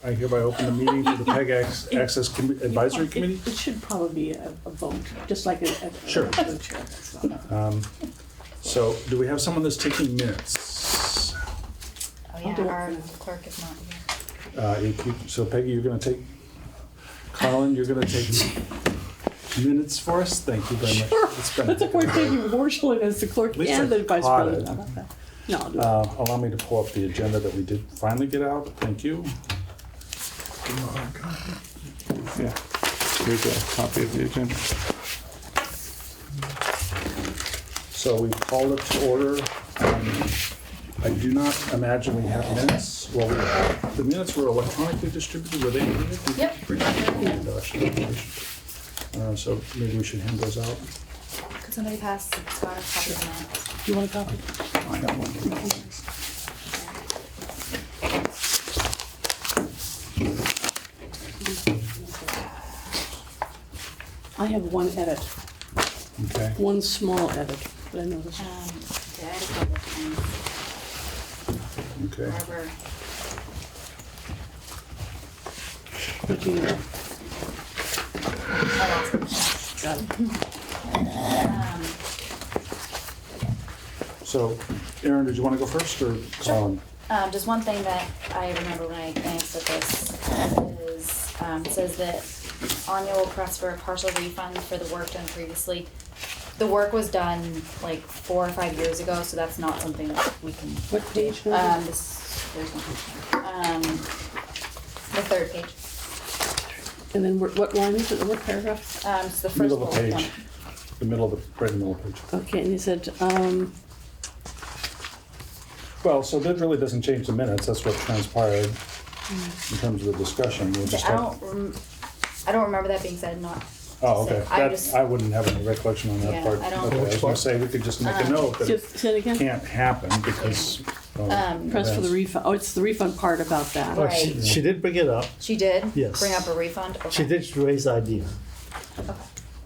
I hereby open the meeting for the PEG Access Advisory Committee. It should probably be a vote, just like a Sure. chair. That's not So, do we have someone that's taking minutes? Oh I'll do yeah, it our for now. clerk is not here. So Peggy, you're gonna take, Colin, you're gonna take minutes for us? Thank you very much. It's been- That's a point taking Marshall as the clerk At least and I the vice caught president. it. How about that? No, I'll do it. Allow me to pull up the agenda that we did finally get out. Thank you. Yeah, here's a copy of the agenda. So we called it to order. I do not imagine we have minutes. Well, the minutes were electronically distributed. Were they? Yep. So maybe we should hand those out. Could somebody pass Scott a copy of that? You want a copy? I got one. I have one edit, Okay. one small edit that I noticed. Yeah, I had a couple of things. Okay. Barbara, What do you know? I lost them. Got it. So, Aaron, did you want to go first or Colin? Just one thing that I remember when I glanced at this is, it says that Anya will press for a partial refund for the work done previously. The work was done like 4 or 5 years ago, so that's not something that we can. What page number? There's no page. The third page. And then what line is it, what paragraph? It's the first Middle of the bullet page. point. The middle of the, right in the middle of the page. Okay, and you said, Well, so that really doesn't change the minutes. That's what transpired in terms of the discussion. We'll just I have- don't remember that being said, not. Oh, okay. I That, just- I wouldn't have any recollection on that Yeah, part. I don't- Okay, I was gonna say, we could just make a note that it just say it again? can't happen because. Press for the events. refund, oh, it's the refund part about that. Oh, Right. she did bring it up. She did? Yes. Bring up a refund? Okay. She did raise the idea, Okay.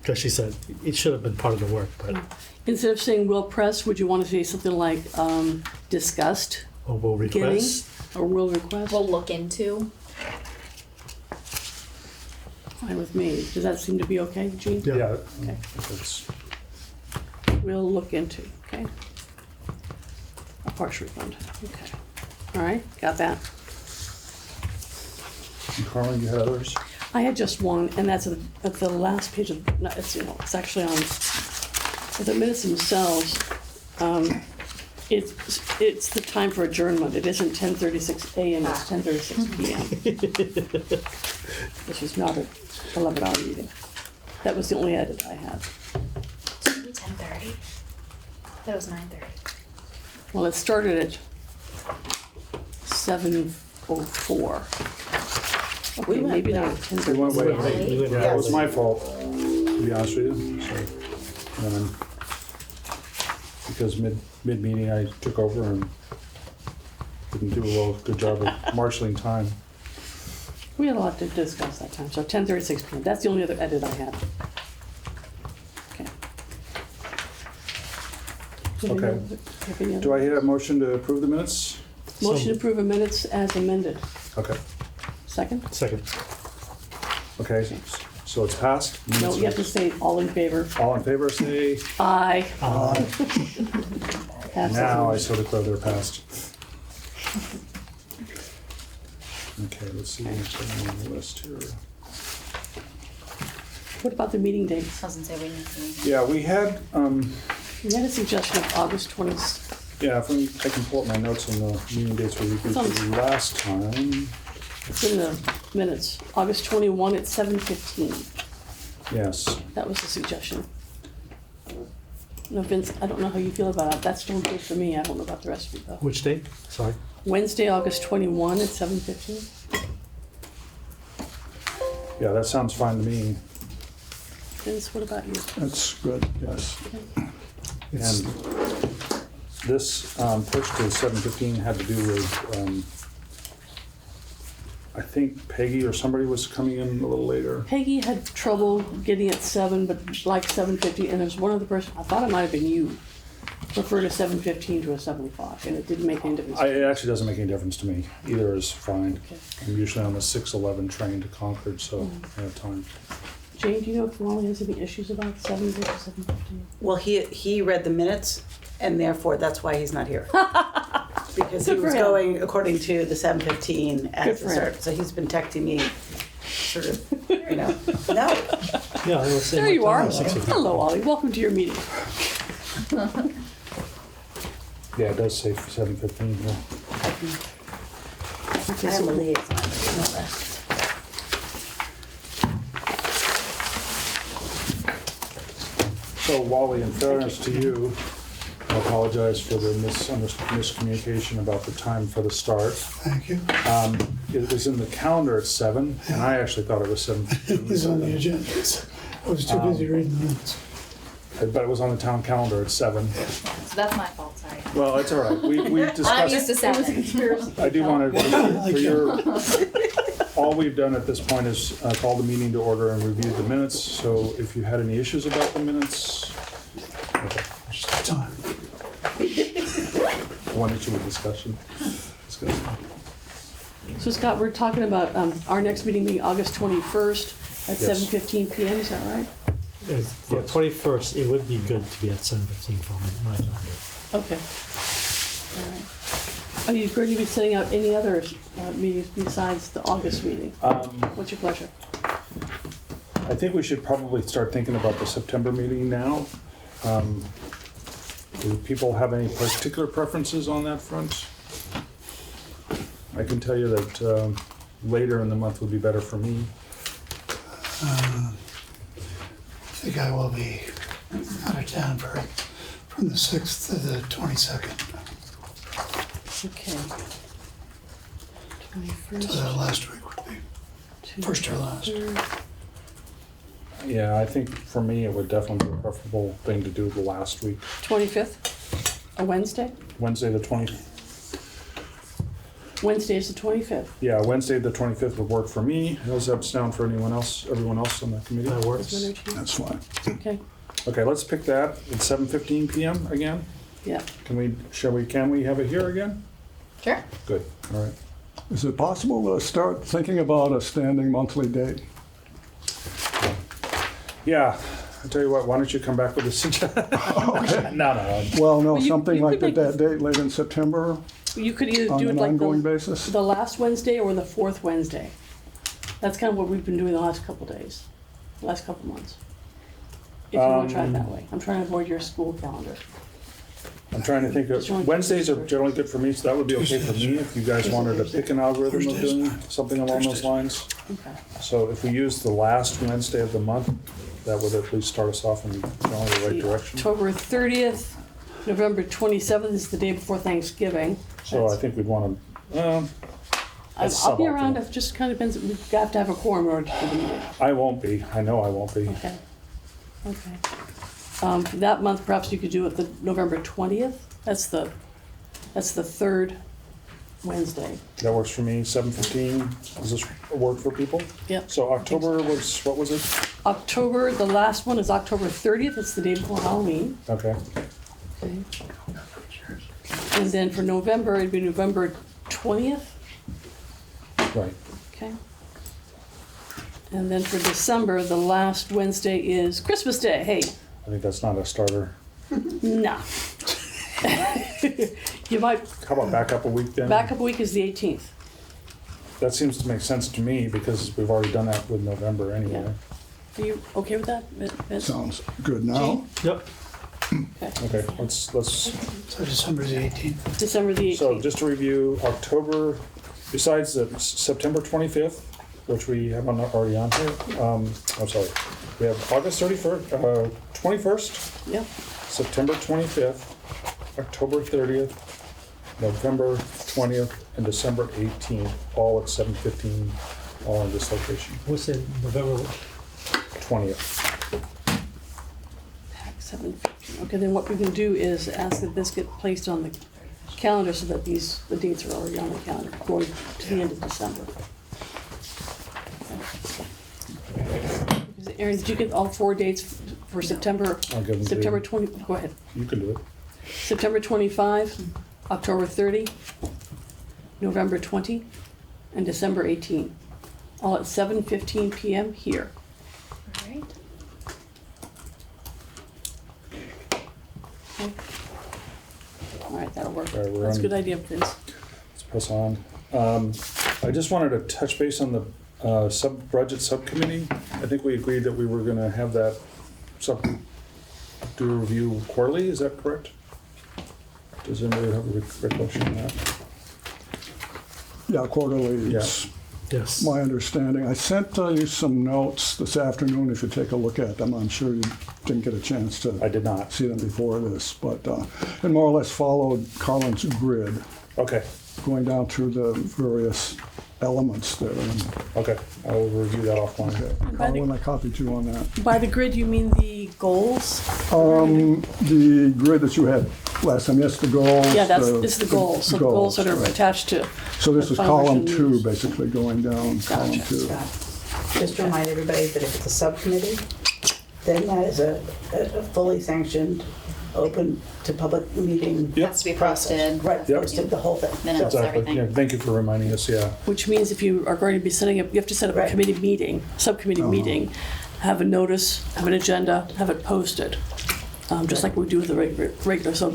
because she said it should have been part of the work, but, Instead of saying will press, would you want to say something like, discussed, or will getting, request. or will request? We'll look into. Fine with me. Does that seem to be okay, Jean? Yeah. Yeah. Okay. That's- We'll look into, okay? A partial refund, okay. All right, got that. And Carmen, you had others? I had just one, and that's at the last page of, no, it's, it's actually on, the minutes themselves, it's the time for adjournment. It isn't 10:36 a.m., it's 10:36 p.m. This is not a 11-hour meeting. That was the only edit I had. Should it be 10:30? That was 9:30. Well, it started at 7:04. Okay, maybe not at We went 10:36. way Really? late. We went Yeah, it was way my late. fault, to be honest with you. So, because mid-meeting I took over and didn't do a good job of marshaling time. We had a lot to discuss that time, so 10:36 p.m. That's the only other edit I had. Okay. Okay. Do I hear a motion to approve the minutes? Motion to approve the minutes as amended. Okay. Second? Second. Okay, so it's passed? No, you have to say all in favor. All in favor, say Aye. Passes. now. I so declare they're passed. Okay, let's see what's on the list here. What about the meeting dates? I was gonna say we need to. Yeah, we had, We had a suggestion of August 20th. yeah, I can pull up my notes on the meeting dates we reviewed last time. It's in the minutes. August 21 at 7:15. Yes. That was the suggestion. No, Vince, I don't know how you feel about it. That's still good for me. I don't know about the rest of you though. Which date? Sorry. Wednesday, August 21 at 7:15. Yeah, that sounds fine to me. Vince, what about you? That's good, yes. It's, And this push to 7:15 had to do with, I think Peggy or somebody was coming in a little later. Peggy had trouble getting at 7, but like 7:50, and there's one other person, I thought it might have been you, preferred a 7:15 to a 7 o'clock, and it didn't make any difference. It actually doesn't make any difference to me. Either is fine. Okay. I'm usually on the 6:11 train to Concord, so I have time. Jane, do you know if Wally has any issues about 7 to 7:15? Well, he read the minutes, and therefore that's why he's not here. Because he Good for was him. going according to the 7:15 Good as for the him. start. So he's been texting me, sort of, no. Yeah, I was saying. There you what are. time? 6:50. Hello, Ollie. Welcome to your meeting. Yeah, it does say 7:15 here. Okay, I'm a so liaison, you know that. So Wally, in fairness to you, I apologize for the miscommunication about the time for the start. Thank you. It was in the calendar at 7, and I actually thought it was It was on the 7:15. agenda. I was too busy reading the minutes. But it was on the town calendar at 7. So that's my fault, sorry. Well, it's all right. We I'm used discussed, to 7. I do want to, for your, all we've done at this point is call the meeting to order and review the minutes. So if you had any issues about the minutes, okay. Just the time. One issue with discussion. Discussion. So Scott, we're talking about our next meeting being August 21st at Yes. 7:15 p.m., is that right? Yeah, 21st, it would be good to be at 7:15 for my calendar. Okay. All right. Are you going to be setting out any other meetings besides the August meeting? What's your pleasure? I think we should probably start thinking about the September meeting now. Do people have any particular preferences on that front? I can tell you that later in the month would be better for me. I think I will be out of town from the 6th to the 22nd. Okay. So 21st. that last week would be to first or last. 3rd. Yeah, I think for me, it would definitely be a preferable thing to do the last week. 25th, a Wednesday? Wednesday the 20th. Wednesday is the 25th. Yeah, Wednesday the 25th would work for me. How's that sound for everyone else on the committee? That Is works. Monday or Tuesday? That's fine. Okay, Okay, let's pick that at 7:15 p.m. again. yeah. Can we have it here again? Sure. Good, all right. Is it possible to start thinking about a standing monthly date? Yeah, I'll tell you what, why don't you come back with a suggestion? No. Well, no, Well, you something like could that date late in September You could either on do it an like ongoing the basis? last Wednesday or the fourth Wednesday. That's kind of what we've been doing the last couple days, last couple months. If you want to try it that way. I'm trying to avoid your school calendar. I'm trying to think of, Wednesdays are generally good for me, so that would be okay for me if you guys wanted to pick an algorithm of doing something along those lines. Okay. So if we use the last Wednesday of the month, that would at least start us off in the right direction. October 30th, November 27th is the day before Thanksgiving. So I think we'd want to, that's I'll be suboptimal. around, it just kind of depends, we have to have a quorum in order to do the meeting. I won't be, I know I won't be. Okay, okay. For that month, perhaps you could do it the November 20th, that's the third Wednesday. That works for me, 7:15, does this work for people? Yep. So October was, what was it? October, the last one is October 30th, it's the day before Halloween. Okay, Okay. And then for November, it'd be November 20th, right. okay? And then for December, the last Wednesday is Christmas Day, hey, I think that's not a starter. nah. You might, How about back up a week then? backup week is the 18th. That seems to make sense to me because we've already done that with November anyway. Are you okay with that, Vince? Sounds good now. Yep. Okay, let's, So December the 18th. December the 18th. so just to review, October, besides the September 25th, which we have already on here, I'm sorry, we have August 31st, 21st, Yep, September 25th, October 30th, November 20th, and December 18th, all at 7:15, all in this location, What's in November? 20th. pack 7:15. Okay, then what we can do is ask that this get placed on the calendar so that the dates are already on the calendar going to the end of December. Erin, did you get all 4 dates for September? I'll give them to September you. 20, go ahead. You can do it. September 25, October 30, November 20, and December 18. All at 7:15 p.m. here. All right. Okay. All right, that'll work. All right, we're That's a on. good idea, Vince. Let's press on. I just wanted to touch base on the budget subcommittee. I think we agreed that we were gonna have that do a review quarterly, is that correct? Does anybody have a recollection on that? Yeah, quarterly, Yeah. it's Yes. my understanding. I sent you some notes this afternoon, if you take a look at them. I'm sure you didn't get a chance to I did not. see them before this, but it more or less followed Colin's grid, Okay, going down through the various elements there. And, okay, I will review that offline. By Colin, I copied you on that. By the grid, you mean the goals? The grid that you had last time, yes, the goals. Yeah, it's the goals. So the goals that are attached to. So this the is column function 2, needs. basically, going down, column Gotcha. 2. Just to remind everybody that if it's a subcommittee, then that is a fully sanctioned, open to public meeting. Yep. Has to be process. posted. Right, Yep. posted, the whole thing. Minutes, Exactly, everything. yeah, thank you for reminding us, yeah. Which means if you are going to be setting up, you have to set up a Right. committee meeting, subcommittee meeting, have a notice, have an agenda, have it posted, just like we do with the regular. So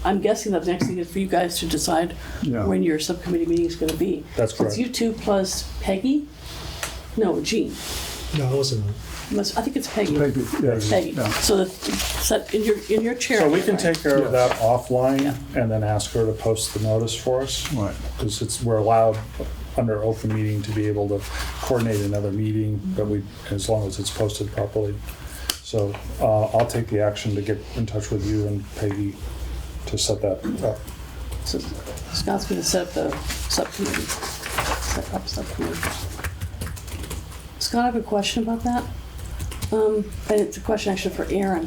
I'm guessing that the next thing is for you guys to decide Yeah. when your subcommittee meeting is going to be. That's So it's correct. you two plus Peggy? No, Jean. No, I wasn't. I think it's Peggy. Peggy, yes. Peggy. Yeah. So that in your chair. So we can right? take care of that offline Yeah. and then ask her to post the notice for us. Right. Because we're allowed under open meeting to be able to coordinate another meeting, but as long as it's posted properly. So I'll take the action to get in touch with you and Peggy to set that up. So Scott's going to set up the subcommittee. Set up subcommittee. Scott, I have a question about that. And it's a question actually for Aaron.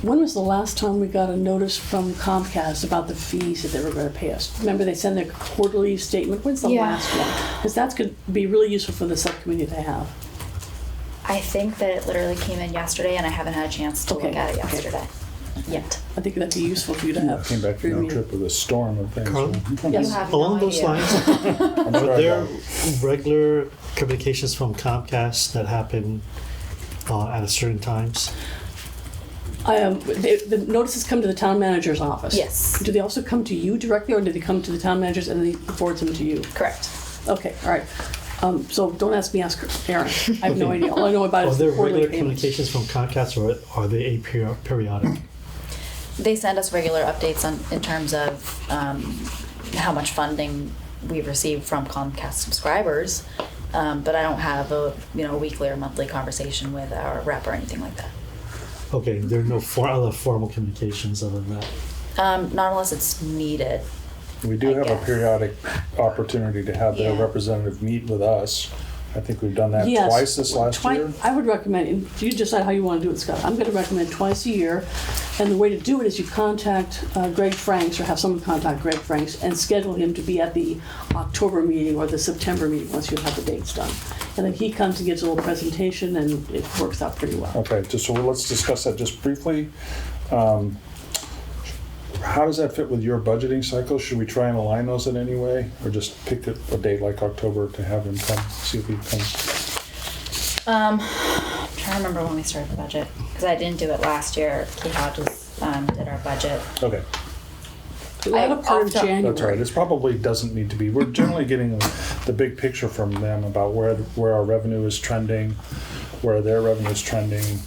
When was the last time we got a notice from Comcast about the fees that they were going to pay us? Remember they send their quarterly statement? When's the Yeah. last one? Because that's going to be really useful for the subcommittee to have. I think that it literally came in yesterday, and I haven't had a chance to Okay, look at it okay. yesterday yet. I think that'd be useful for you to have. Came back for from your that meeting. trip with a storm of things. Carl? Yes. You have Along no those idea. lines, I'm are sorry there about it. regular communications from Comcast that happen at certain times? The notices come to the town manager's office. Yes. Do they also come to you directly, or do they come to the town managers and they forward them to you? Correct. Okay, all right. So don't ask me, ask Aaron. I have no idea. All I know about it Are is there the quarterly regular payments. communications from Comcast, or are they periodic? They send us regular updates in terms of how much funding we've received from Comcast subscribers, but I don't have a weekly or monthly conversation with our rep or anything like that. Okay, there are no other formal communications other than that. Not unless it's needed. We do I have a guess. periodic opportunity to have their Yeah. representative meet with us. I think we've done that Yes. twice this last year. I would recommend, and you decide how you want to do it, Scott. I'm going to recommend twice a year. And the way to do it is you contact Greg Franks, or have someone contact Greg Franks and schedule him to be at the October meeting or the September meeting once you have the dates done. And then he comes and gives a little presentation, and it works out pretty well. Okay, so let's discuss that just briefly. How does that fit with your budgeting cycle? Should we try and align those in any way? Or just pick a date like October to have him come, see if he comes? I'm trying to remember when we started the budget, because I didn't do it last year. Kate Hodges did our budget. Okay, The latter part of off top- January. that's all right. This probably doesn't need to be. We're generally getting the big picture from them about where our revenue is trending, where their revenue is trending,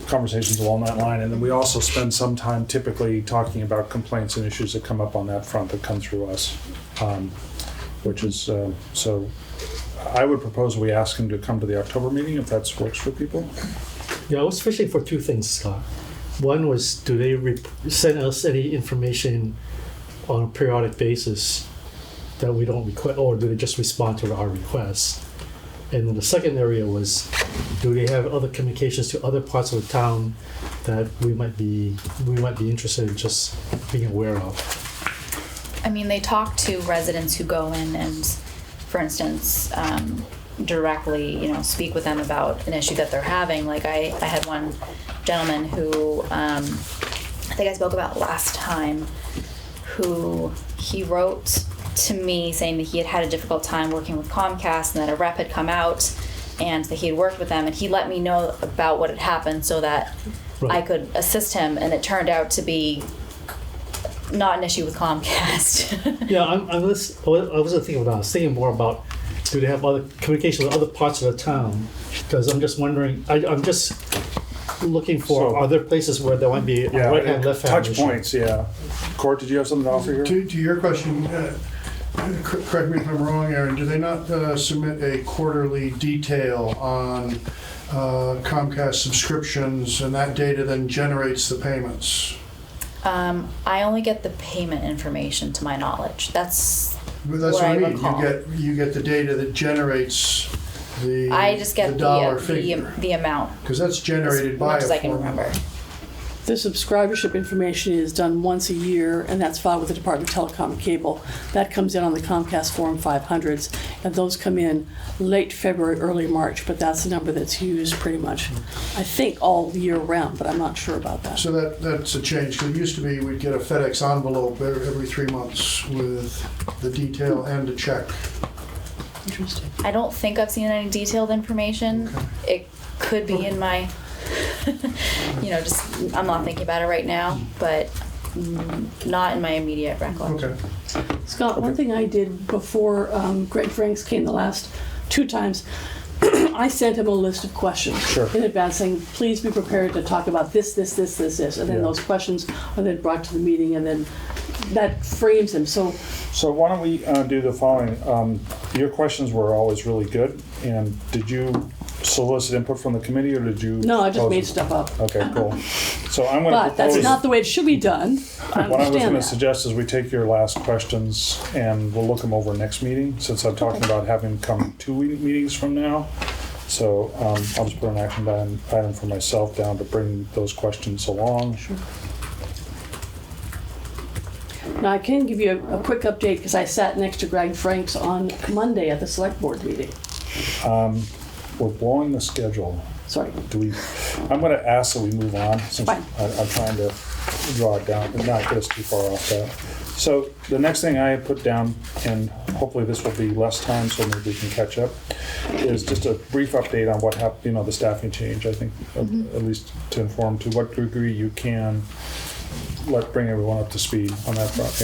conversations along that line. And then we also spend some time typically talking about complaints and issues that come up on that front that come through us, which is, so I would propose we ask him to come to the October meeting if that works for people. Yeah, I was fishing for two things, Scott. One was, do they send us any information on a periodic basis that we don't request, or do they just respond to our requests? And then the second area was, do they have other communications to other parts of the town that we might be interested in just being aware of? I mean, they talk to residents who go in and, for instance, directly, speak with them about an issue that they're having. Like I had one gentleman who think I spoke about last time, who he wrote to me saying that he had had a difficult time working with Comcast and that a rep had come out and that he had worked with them, and he let me know about what had happened so that I could assist him, and it turned out to be not an issue with Comcast. Yeah, I wasn't thinking about that. I was thinking more about, do they have other communication with other parts of the town? Because I'm just wondering, I'm just looking for So- other places where there might be a right hand, left hand touch issue. points, yeah. Court, did you have something to offer here? To your question, correct me if I'm wrong, Aaron, do they not submit a quarterly detail on Comcast subscriptions, and that data then generates the payments? I only get the payment information, to my knowledge. That's But that's what what I I mean. recall. You get the data that generates the I just get the dollar figure, the amount, because that's as generated by much as a I can formula. remember. The subscribership information is done once a year, and that's filed with the Department of Telecom and Cable. That comes in on the Comcast Form 500s, and those come in late February, early March, but that's the number that's used pretty much, I think, all year round, but I'm not sure about that. So that's a change, 'cause it used to be we'd get a FedEx envelope every 3 months with the detail and a check. Interesting. I don't think I've seen any detailed information. It could be in my, just, I'm not thinking about it right now, but not in my immediate recollection. Okay. Scott, one thing I did before Greg Franks came the last 2 times, I sent him a list of questions Sure. in advance saying, please be prepared to talk about this. And then Yeah. those questions are then brought to the meeting, and then that frames him. So So why don't we do the following? Your questions were always really good, and did you solicit input from the committee, or did you? no, I just pose made it? stuff up. Okay, cool. So I'm gonna But that's propose, not the way it should be done. I what I was understand gonna that. suggest is we take your last questions and we'll look them over next meeting, since I'm talking about having come 2 meetings from now. So I'll just put an action item for myself down to bring those questions along. Sure. Now, I can give you a quick update because I sat next to Greg Franks on Monday at the select board meeting. We're blowing the schedule. Sorry. I'm gonna ask that we move on, since Fine. I'm trying to draw it down, but not get us too far off that. So the next thing I had put down, and hopefully this will be less time, so maybe we can catch up, is just a brief update on what happened, the staffing change, I think, at least to inform to what degree you can bring everyone up to speed on that front,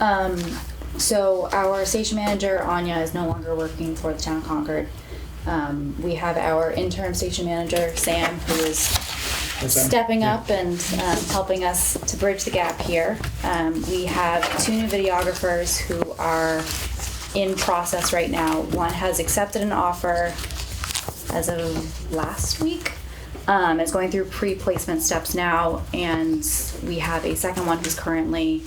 Aaron. So our station manager, Anya, is no longer working for the town of Concord. We have our interim station manager, Sam, who is Sam. stepping up and helping us to bridge the gap here. We have 2 new videographers who are in process right now. One has accepted an offer as of last week. Is going through pre-placement steps now, and we have a second one who's currently,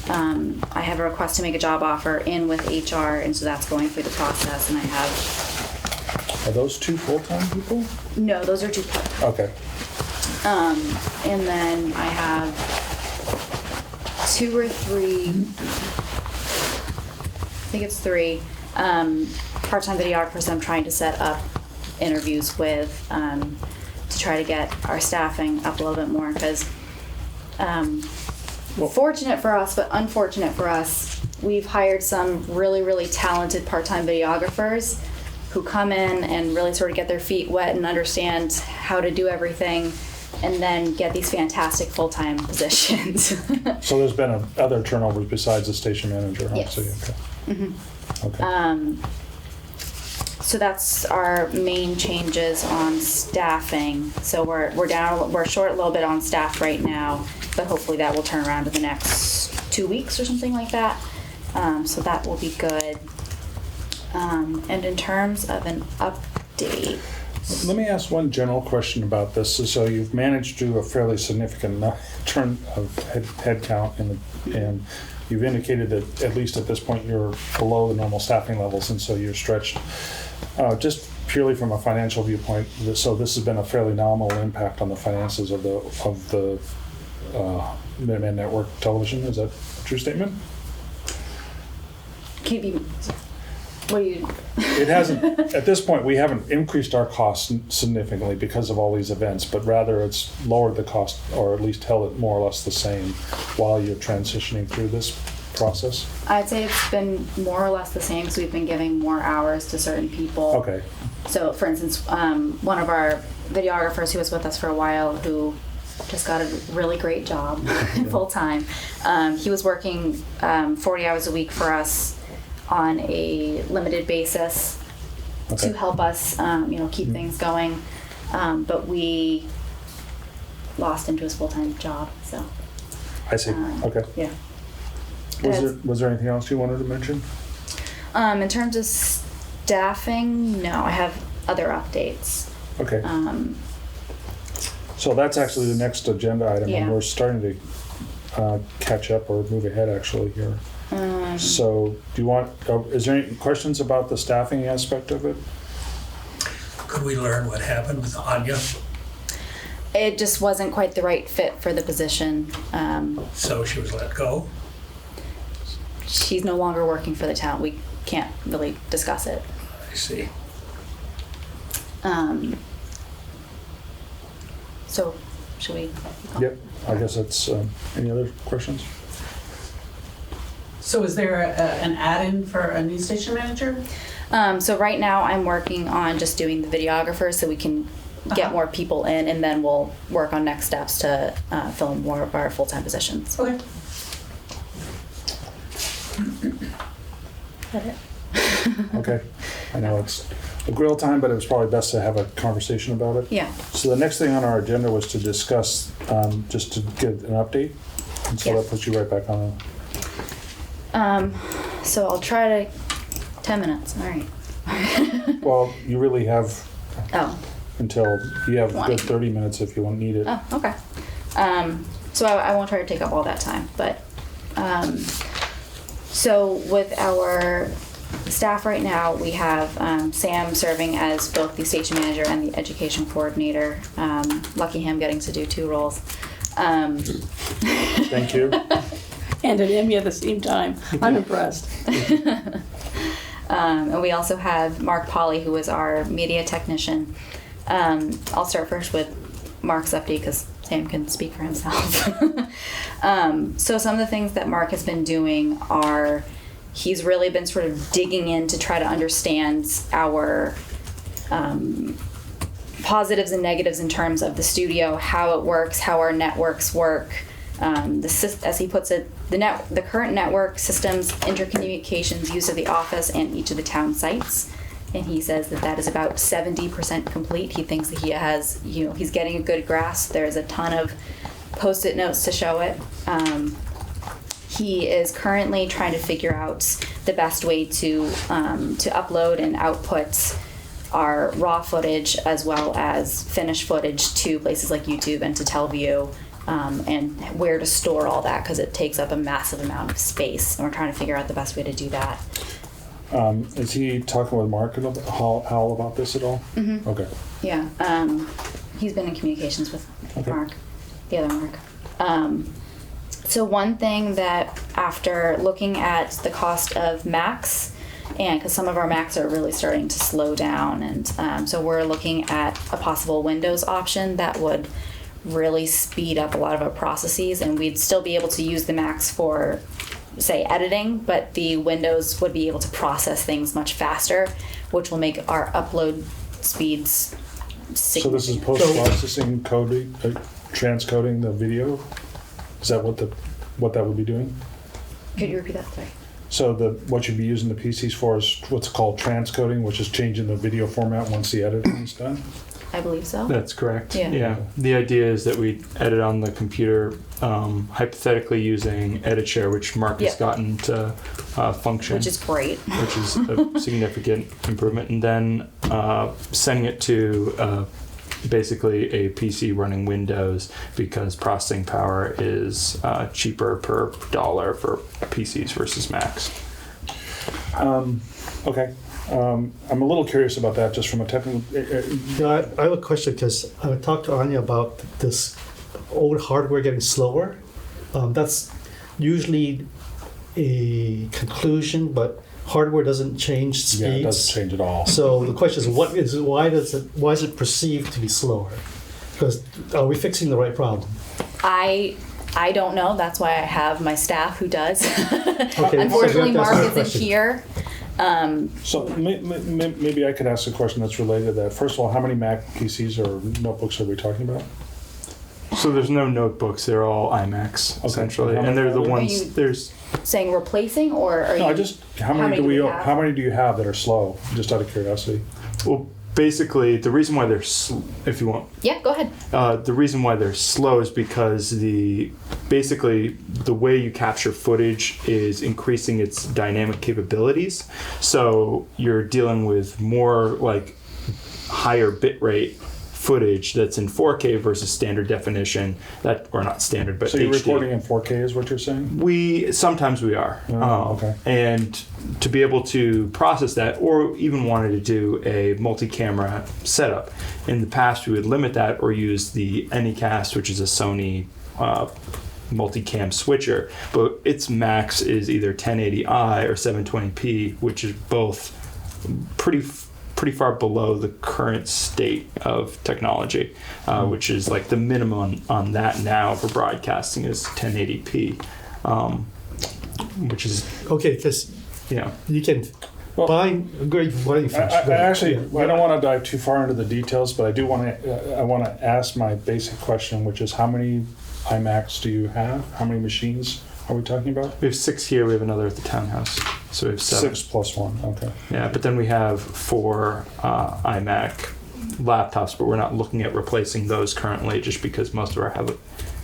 I have a request to make a job offer in with HR, and so that's going through the process, and I have, Are those 2 full-time people? no, those are 2 part. Okay. And then I have 2 or 3, I think it's 3, part-time videographers I'm trying to set up interviews with, to try to get our staffing up a little bit more, because fortunate for us, but unfortunate for us, we've hired some really, really talented part-time videographers who come in and really sort of get their feet wet and understand how to do everything, and then get these fantastic full-time positions. So there's been other turnovers besides the station manager, Yes. obviously, okay. Okay. So that's our main changes on staffing. So we're short a little bit on staff right now, but hopefully that will turn around in the next 2 weeks or something like that. So that will be good. And in terms of an update, Let me ask one general question about this. So you've managed to do a fairly significant turn of head count, and you've indicated that at least at this point you're below the normal staffing levels, and so you're stretched. Just purely from a financial viewpoint, so this has been a fairly nominal impact on the finances of the Minuteman Network Television. Is that a true statement? can you be, What do you? It hasn't, at this point, we haven't increased our costs significantly because of all these events, but rather it's lowered the cost, or at least held it more or less the same while you're transitioning through this process? I'd say it's been more or less the same because we've been giving more hours to certain people. Okay, So, for instance, one of our videographers who was with us for a while, who just got a really great job full time, he was working 40 hours a week for us on a limited basis Okay. to help us, keep things going. But we lost him to his full-time job. So, I see, okay. yeah. Was there anything else you wanted to mention? In terms of staffing, no, I have other updates. Okay, so that's actually the next agenda item, and Yeah. we're starting to catch up or move ahead actually here. So, do you want, is there any questions about the staffing aspect of it? Could we learn what happened with Anya? It just wasn't quite the right fit for the position. So she was let go? She's no longer working for the town. We can't really discuss it. I see. So, should we? Yep, I guess that's, any other questions? So is there an add-in for a news station manager? So right now I'm working on just doing the videographer so we can get more people in, and then we'll work on next steps to fill more of our full-time positions. Okay. That it? Okay, I know it's a grill time, but it was probably best to have a conversation about it. Yeah. So the next thing on our agenda was to discuss, just to give an update, and so Yeah. that puts you right back on. So I'll try to 10 minutes. All right. Well, you really have Oh. until, you have a 20. good 30 minutes if you want, need it. Oh, okay. So I won't try to take up all that time, but so with our staff right now, we have Sam serving as both the station manager and the education coordinator. Lucky him getting to do 2 roles. Thank you. And an Emmy at the same time. I'm impressed. And we also have Mark Polly, who is our media technician. I'll start first with Mark's update because Sam can speak for himself. So some of the things that Mark has been doing are, he's really been sort of digging in to try to understand our positives and negatives in terms of the studio, how it works, how our networks work. As he puts it, the current network systems, intercommunications, use of the office, and each of the town sites. And he says that is about 70% complete. He thinks that he has, he's getting a good grasp. There's a ton of Post-it notes to show it. He is currently trying to figure out the best way to upload and output our raw footage as well as finished footage to places like YouTube and to Telview. And where to store all that, because it takes up a massive amount of space, and we're trying to figure out the best way to do that. Is he talking with Mark about Hal about this at all? Mm-hmm. Okay. Yeah, he's been in communications with Mark, the other Mark. So one thing that, after looking at the cost of Macs, and because some of our Macs are really starting to slow down, and so we're looking at a possible Windows option that would really speed up a lot of our processes, and we'd still be able to use the Macs for, say, editing, but the Windows would be able to process things much faster, which will make our upload speeds So this is post-processing coding, transcoding the video? Is that what that would be doing? Could you repeat that? Sorry. So what you'd be using the PCs for is what's called transcoding, which is changing the video format once the editing is done? I believe so. That's correct. Yeah. The idea is that we edit on the computer, hypothetically using EditShare, which Mark has gotten to function. Which is great. Which is a significant improvement. And then sending it to basically a PC running Windows, because processing power is cheaper per dollar for PCs versus Macs. Okay. I'm a little curious about that, just from a technical. Yeah, I have a question because I talked to Anya about this old hardware getting slower. That's usually a conclusion, but hardware doesn't change speeds. Yeah, it doesn't change at all. So the question is, why is it perceived to be slower? Because are we fixing the right problem? I don't know. That's why I have my staff who does. Okay, Unfortunately, so Mark that's my isn't question. here. So maybe I could ask a question that's related to that. First of all, how many Mac PCs or notebooks are we talking about? So there's no notebooks; they're all iMacs essentially, How many and they're the are there? ones. Are you- There's Saying replacing, or are No, you? just how many do we have? how many do you have that are slow? Just out of curiosity. well, basically the reason why they're if you want. Yeah, go ahead. The reason why they're slow is because basically the way you capture footage is increasing its dynamic capabilities. So you're dealing with more like higher bit rate footage that's in 4K versus standard definition, or not standard, but So you're HD. recording in 4K is what you're saying? Sometimes we are. Okay. And to be able to process that, or even wanted to do a multi-camera setup, in the past we would limit that or use the Anycast, which is a Sony multicam switcher, but its max is either 1080i or 720p, which is both pretty far below the current state of technology, which is like the minimum on that now for broadcasting is 1080p, which is, Okay, because you can Well, buy great. Why don't you finish? Go ahead. I don't want to dive too far into the details, but I do want to. I want to ask my basic question, which is, how many iMacs do you have? How many machines are we talking about? we have 6 here, we have another at the townhouse, so we have 7. 6 plus 1. Okay. Yeah, but then we have 4 iMac laptops, but we're not looking at replacing those currently just because most of our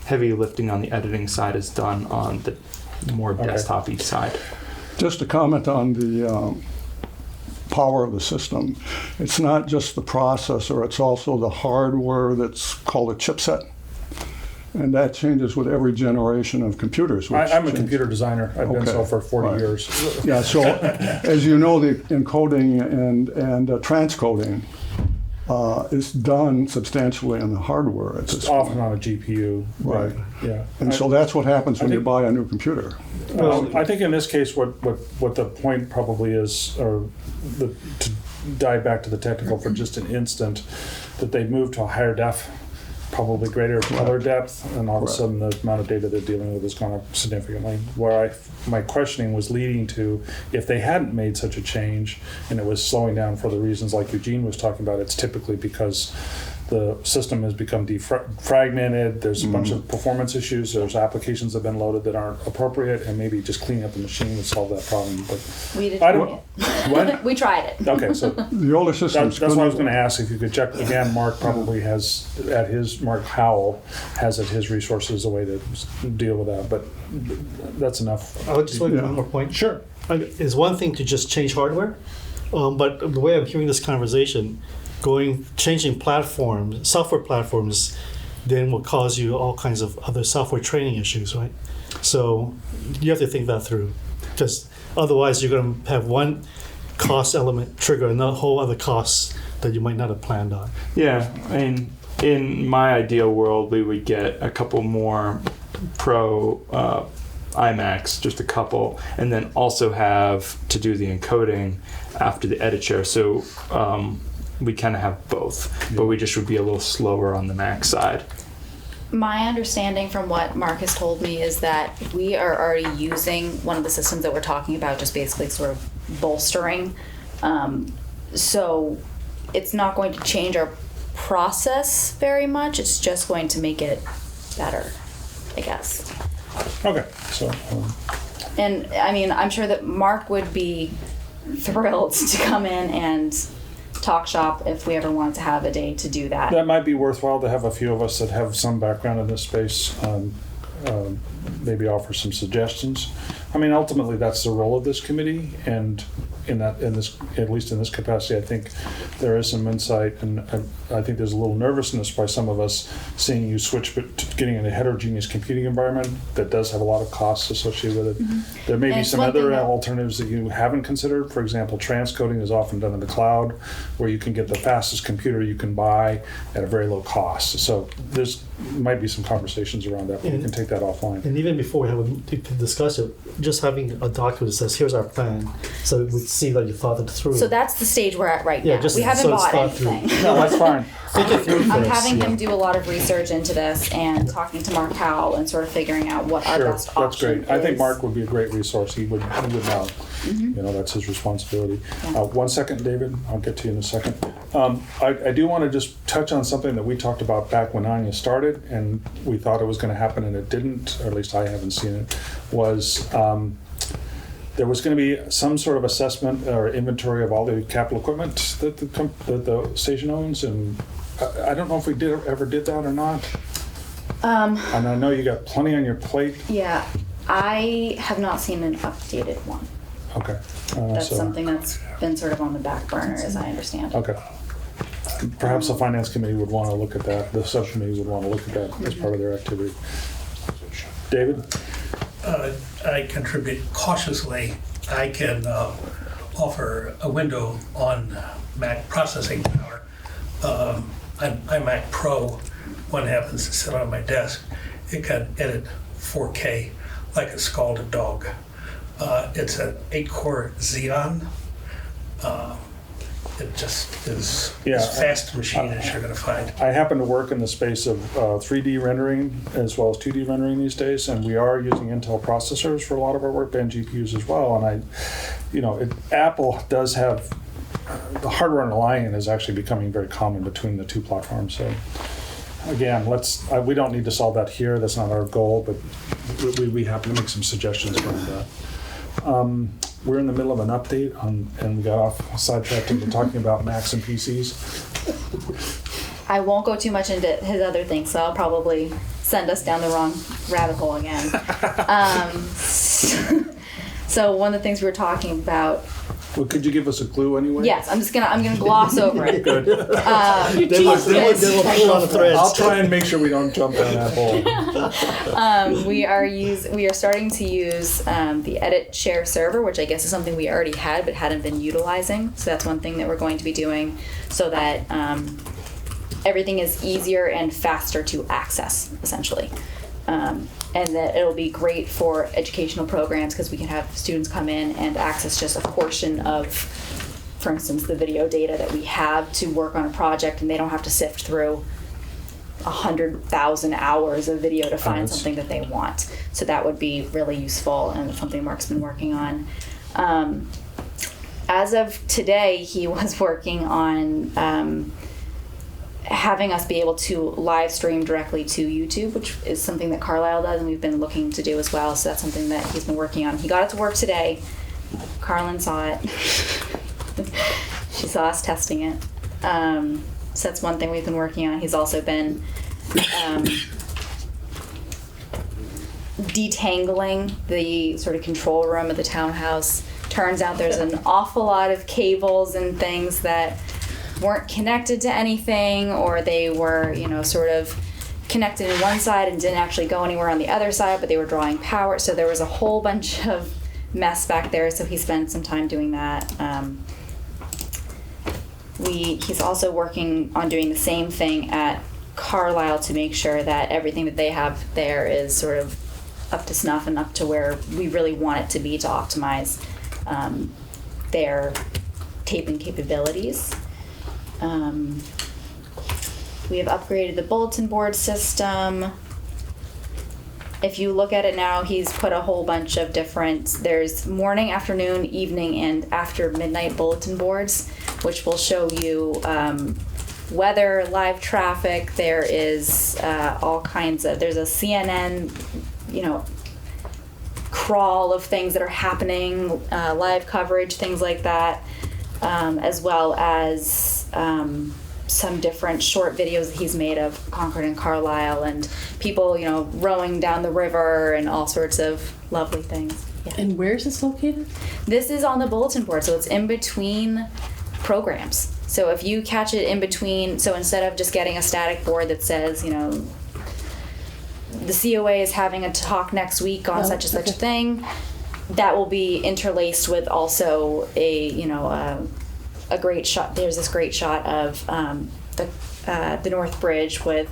heavy lifting on the editing side is done on the more desktop-y side. Just to comment on the power of the system, it's not just the processor, it's also the hardware that's called a chipset. And that changes with every generation of computers. which I'm a change- computer designer. I've been so Okay, for 40 right. years. Yeah, so as you know, the encoding and transcoding is done substantially in the hardware at this It's point. often on a GPU. Right. Yeah. And so that's what happens when I you think- buy a new computer. I think in this case, what the point probably is, or to dive back to the technical for just an instant, that they moved to a higher def, probably greater color depth, and all of a Correct. sudden the amount of data they're dealing with has gone up significantly. Where my questioning was leading to, if they hadn't made such a change and it was slowing down for the reasons like Eugene was talking about, it's typically because the system has become fragmented. There's a bunch of performance issues. There's applications that have been loaded that aren't appropriate, and maybe just cleaning up the machine would solve that problem. But We did I try don't. What? it. We tried it. Okay, so The older systems. that's what I was going to ask. If you could check again, Mark probably has Mark Howell has at his resources a way to deal with that. But that's enough. I would just make Yeah. one more point. Sure. It's one thing to just change hardware, but the way I'm hearing this conversation, changing platforms, software platforms, then will cause you all kinds of other software training issues, right? So you have to think that through, because otherwise you're going to have one cost element trigger and a whole other costs that you might not have planned on. Yeah, I mean, in my ideal world, we would get a couple more Pro iMacs, just a couple, and then also have to do the encoding after the editor. So we kind of have both, but we just would be a little slower on the Mac side. My understanding from what Mark has told me is that we are already using one of the systems that we're talking about, just basically sort of bolstering. So it's not going to change our process very much. It's just going to make it better, I guess. Okay. So. And I mean, I'm sure that Mark would be thrilled to come in and talk shop if we ever wanted to have a day to do that. That might be worthwhile to have a few of us that have some background in this space maybe offer some suggestions. I mean, ultimately, that's the role of this committee, and at least in this capacity, I think there is some insight, and I think there's a little nervousness by some of us seeing you switch to getting in a heterogeneous computing environment that does have a lot of costs associated with it. Mm-hmm. There may And be it's some one other thing that- alternatives that you haven't considered. For example, transcoding is often done in the cloud, where you can get the fastest computer you can buy at a very low cost. So there's might be some conversations around that, but we can take that offline. And even before we have to discuss it, just having a document that says, here's our plan, so we see that you thought it through. So that's the stage we're at right Yeah, now. just We haven't so it's bought thought through. anything. No, that's fine. Think it through I'm first, having yeah. him do a lot of research into this and talking to Mark Howell and sort of figuring out what our Sure, best that's option great. I think is. Mark would be a great resource. He would know. You know, that's his responsibility. Yeah. 1 second, David. I'll get to you in a second. I do want to just touch on something that we talked about back when Anya started, and we thought it was going to happen, and it didn't, or at least I haven't seen it, was there was going to be some sort of assessment or inventory of all the capital equipment that the station owns, and I don't know if we ever did that or not. And I know you got plenty on your plate. Yeah, I have not seen an updated one. Okay. That's so- something that's been sort of on the back burner, as I understand. Okay. Perhaps the finance committee would want to look at that, the subcommittee would want to look at that as part of their activity. David? I contribute cautiously. I can offer a window on Mac processing power. I'm Mac Pro. One happens to sit on my desk. It can edit 4K like a scalded dog. It's an 8-core Xeon. It just is as fast a machine as you're going to find. I happen to work in the space of 3D rendering as well as 2D rendering these days, and we are using Intel processors for a lot of our work and GPUs as well. And Apple does have the hardware underlying is actually becoming very common between the two platforms. So again, we don't need to solve that here. That's not our goal, but we happen to make some suggestions around that. We're in the middle of an update and we got off sidetracked into talking about Macs and PCs. I won't go too much into his other things, so I'll probably send us down the wrong rabbit hole again. So one of the things we were talking about. Well, could you give us a clue anyway? Yes, I'm gonna gloss over it. Good. They will pull on the threads. I'll try and make sure we don't jump down that hole. We are starting to use the Edit Share server, which I guess is something we already had but hadn't been utilizing. So that's one thing that we're going to be doing, so that everything is easier and faster to access, essentially. And that it'll be great for educational programs because we can have students come in and access just a portion of, for instance, the video data that we have to work on a project, and they don't have to sift through 100,000 hours of video to find something that they want. So that would be really useful, and it's something Mark's been working on. As of today, he was working on having us be able to live stream directly to YouTube, which is something that Carlisle does and we've been looking to do as well. So that's something that he's been working on. He got it to work today. Carlin saw it. She saw us testing it. So that's one thing we've been working on. He's also been detangling the sort of control room of the townhouse. Turns out there's an awful lot of cables and things that weren't connected to anything, or they were, sort of connected in one side and didn't actually go anywhere on the other side, but they were drawing power. So there was a whole bunch of mess back there. So he spent some time doing that. He's also working on doing the same thing at Carlisle to make sure that everything that they have there is sort of up to snuff and up to where we really want it to be to optimize their taping capabilities. We have upgraded the bulletin board system. If you look at it now, he's put a whole bunch of there's morning, afternoon, evening, and after midnight bulletin boards, which will show you weather, live traffic. There is all kinds of, there's a CNN, crawl of things that are happening, live coverage, things like that, as well as some different short videos that he's made of Concord and Carlisle and people, rowing down the river and all sorts of lovely things. Yeah. And where is this located? This is on the bulletin board, so it's in between programs. So if you catch it in between, so instead of just getting a static board that says, the COA is having a talk next week on such and such a thing, that will be interlaced with also a great shot. There's this great shot of the North Bridge with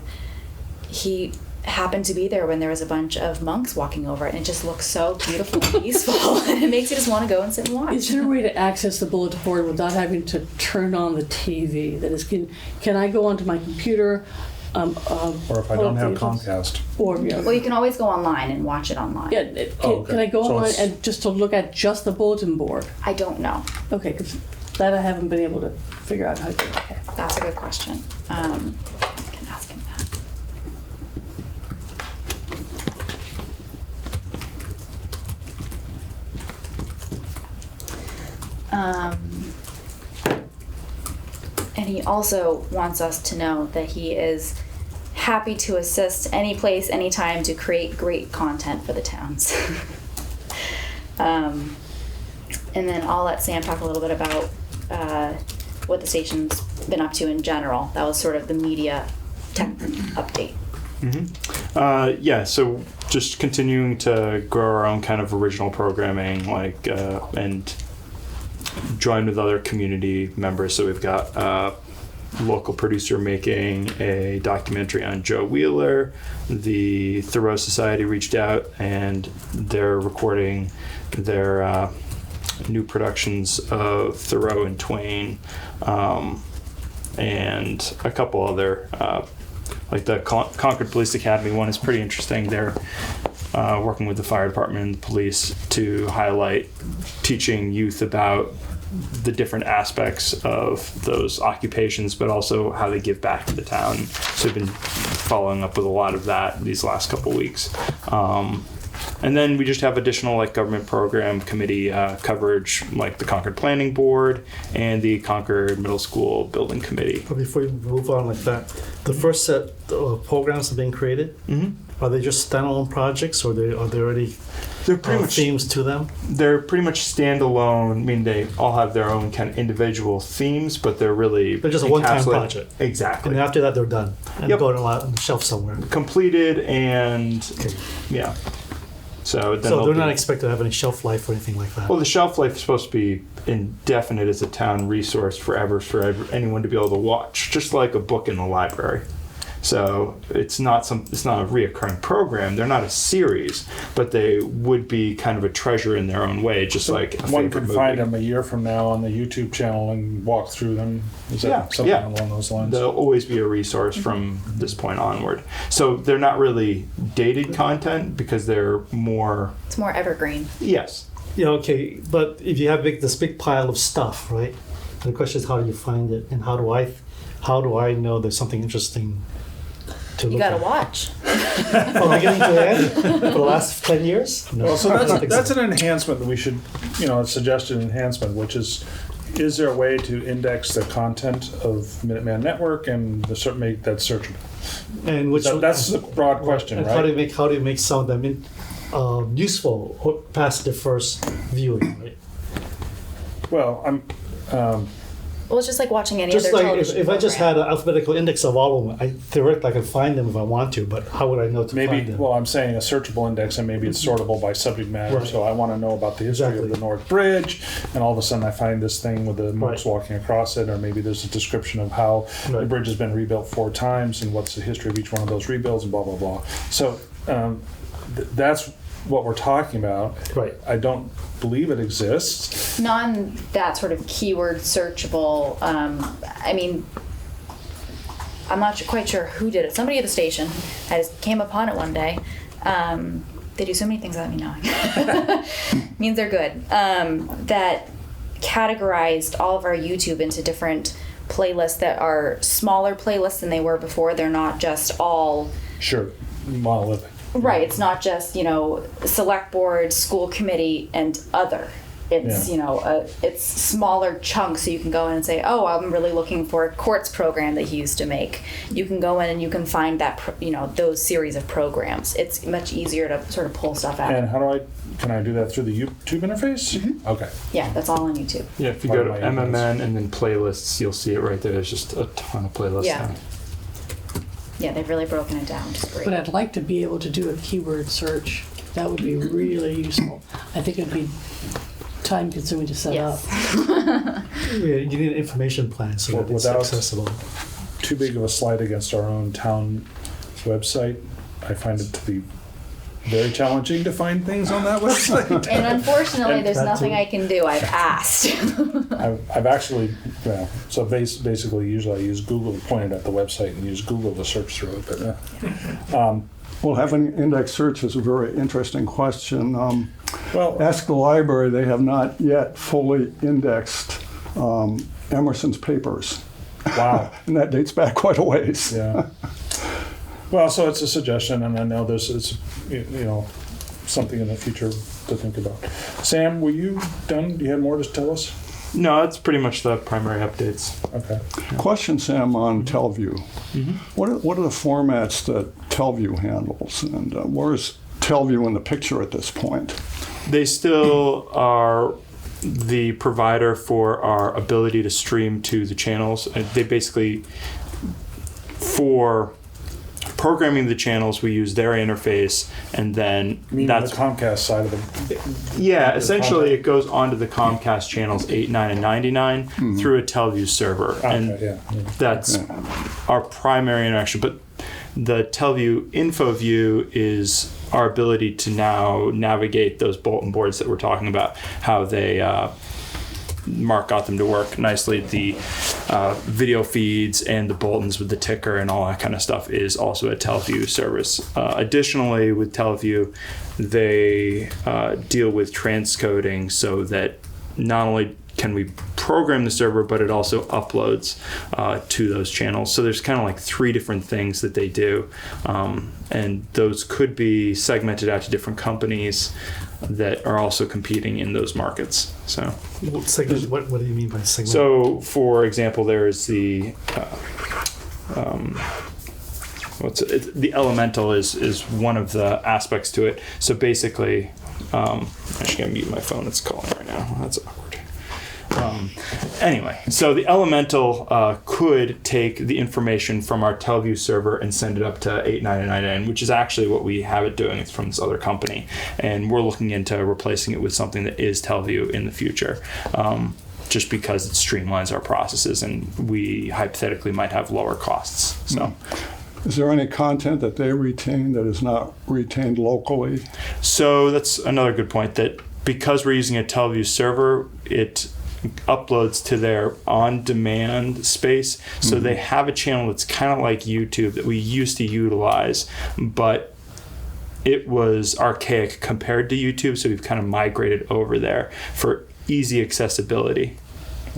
happened to be there when there was a bunch of monks walking over it, and it just looks so beautiful and peaceful. And it makes you just want to go and sit and watch. Is there a way to access the bulletin board without having to turn on the TV? That is, can I go onto my computer? Or if I don't have Comcast. Or, Well, you can always go online and watch it online. yeah, can I go So online it's- and just to look at just the bulletin board? I don't know. Okay, because that I haven't been able to figure out how to do. Okay. That's a good question. I can ask him that. And he also wants us to know that he is happy to assist any place, anytime to create great content for the towns. And then I'll let Sam talk a little bit about what the station's been up to in general. That was sort of the media tech update. Yeah, so just continuing to grow our own kind of original programming, like, and join with other community members. So we've got a local producer making a documentary on Joe Wheeler. The Thoreau Society reached out and they're recording their new productions of Thoreau and Twain, and a couple other, like the Concord Police Academy one is pretty interesting. They're working with the fire department and the police to highlight teaching youth about the different aspects of those occupations, but also how they give back to the town. So we've been following up with a lot of that these last couple weeks. And then we just have additional like government program committee coverage, like the Concord Planning Board and the Concord Middle School Building Committee. But before you move on like that, the first set of programs are being created. Are they just standalone projects, or are they already They're pretty much themes to them? They're pretty much standalone. I mean, they all have their own kind of individual themes, but they're just a one-time encapsulated- project. Exactly. And after that, they're done and Yep. go on the shelf somewhere. Completed and Okay. yeah. So then So they'll they're be- not expected to have any shelf life or anything like that. Well, the shelf life is supposed to be indefinite as a town resource forever for anyone to be able to watch, just like a book in the library. So it's not a reoccurring program. They're not a series, but they would be kind of a treasure in their own way, just like a One favorite could movie. find them a year from now on the YouTube channel and walk through them. Is that something along those lines? They'll always be a resource from this point onward. So they're not really dated content because they're more, It's more evergreen. yes. Yeah, okay, but if you have this big pile of stuff, right? And the question is, how do you find it, and how do I know there's something interesting to You look gotta at? watch. From beginning to end for the last 10 years? No. Well, so I don't think that's so. an enhancement that we should, a suggested enhancement, which is there a way to index the content of Minuteman Network and make that searchable? And which That's the broad question, and right? how do you make some of them useful or past the first viewing, right? Well, Well, it's just like watching any Just other like television if I just program. had an alphabetical index of all of them, theoretically I can find them if I want to, but how would I know to find maybe, them? well, I'm saying a searchable index, and maybe it's sortable by subject matter. Right. So I want to know about the history Exactly. of the North Bridge, and all of a sudden I find this thing with the monks Right. walking across it, or maybe there's a description of how the Right. bridge has been rebuilt 4 times, and what's the history of each one of those rebuilds, and blah, blah, blah. So that's what we're talking about. Right. I don't believe it exists. Not in that sort of keyword searchable. I mean, I'm not quite sure who did it. Somebody at the station. I just came upon it one day. They do so many things without me knowing. Means they're good. That categorized all of our YouTube into different playlists that are smaller playlists than they were before. They're not just all Sure, monolithic. right. It's not just select board, school committee, and other. It's it's smaller chunks, so you can go in and say, oh, I'm really looking for a courts program that he used to make. You can go in and you can find that those series of programs. It's much easier to sort of pull stuff out. And can I do that through the YouTube interface? Mm-hmm. Okay. Yeah, that's all on YouTube. Yeah, if you Part go of to my MMN and then playlists, you'll see it right there. There's just a ton of playlists Yeah. now. Yeah, they've really broken it down. Which is great. But I'd like to be able to do a keyword search. That would be really useful. I think it'd be time consuming to set up. Yeah, you need an information plan so that it's Without- accessible. Too big of a slight against our own town website. I find it to be very challenging to find things on that website. And unfortunately, And there's that nothing too. I can do. I've asked. I've actually, so basically, usually I use Google, pointed at the website and use Google to search through it, but, Well, having index search is a very interesting question. well, Ask the library, they have not yet fully indexed Emerson's papers. wow. And that dates back quite a ways. Yeah. Well, so it's a suggestion, and I know it's something in the future to think about. Sam, were you done? Do you have more to tell us? No, that's pretty much the primary updates. Okay. Question, Sam, on Telview. Mm-hmm. What are the formats that Telview handles? And where's Telview in the picture at this point? They still are the provider for our ability to stream to the channels. They basically, for programming the channels, we use their interface, and then Meaning that's the Comcast side of it. yeah. Essentially, it goes onto the Comcast channels 8, 9, and 99 through a Telview server, and Okay, yeah. that's our primary interaction. But the Telview info view is our ability to now navigate those bulletin boards that we're talking about, how they Mark got them to work nicely. The video feeds and the bulletins with the ticker and all that kind of stuff is also a Telview service. Additionally, with Telview, they deal with transcoding so that not only can we program the server, but it also uploads to those channels. So there's kind of like 3 different things that they do. And those could be segmented out to different companies that are also competing in those markets. So, Segment, what do you mean by segment? so for example, there is the the elemental is one of the aspects to it. So basically, I'm actually gonna mute my phone. It's calling right now. That's awkward. Anyway, so the elemental could take the information from our Telview server and send it up to 8999, which is actually what we have it doing. It's from this other company, and we're looking into replacing it with something that is Telview in the future. Just because it streamlines our processes, and we hypothetically might have lower costs. So. Is there any content that they retain that is not retained locally? So that's another good point, that because we're using a Telview server, it uploads to their on-demand space. So they have a channel that's kind of like YouTube that we used to utilize, but it was archaic compared to YouTube, so we've kind of migrated over there for easy accessibility.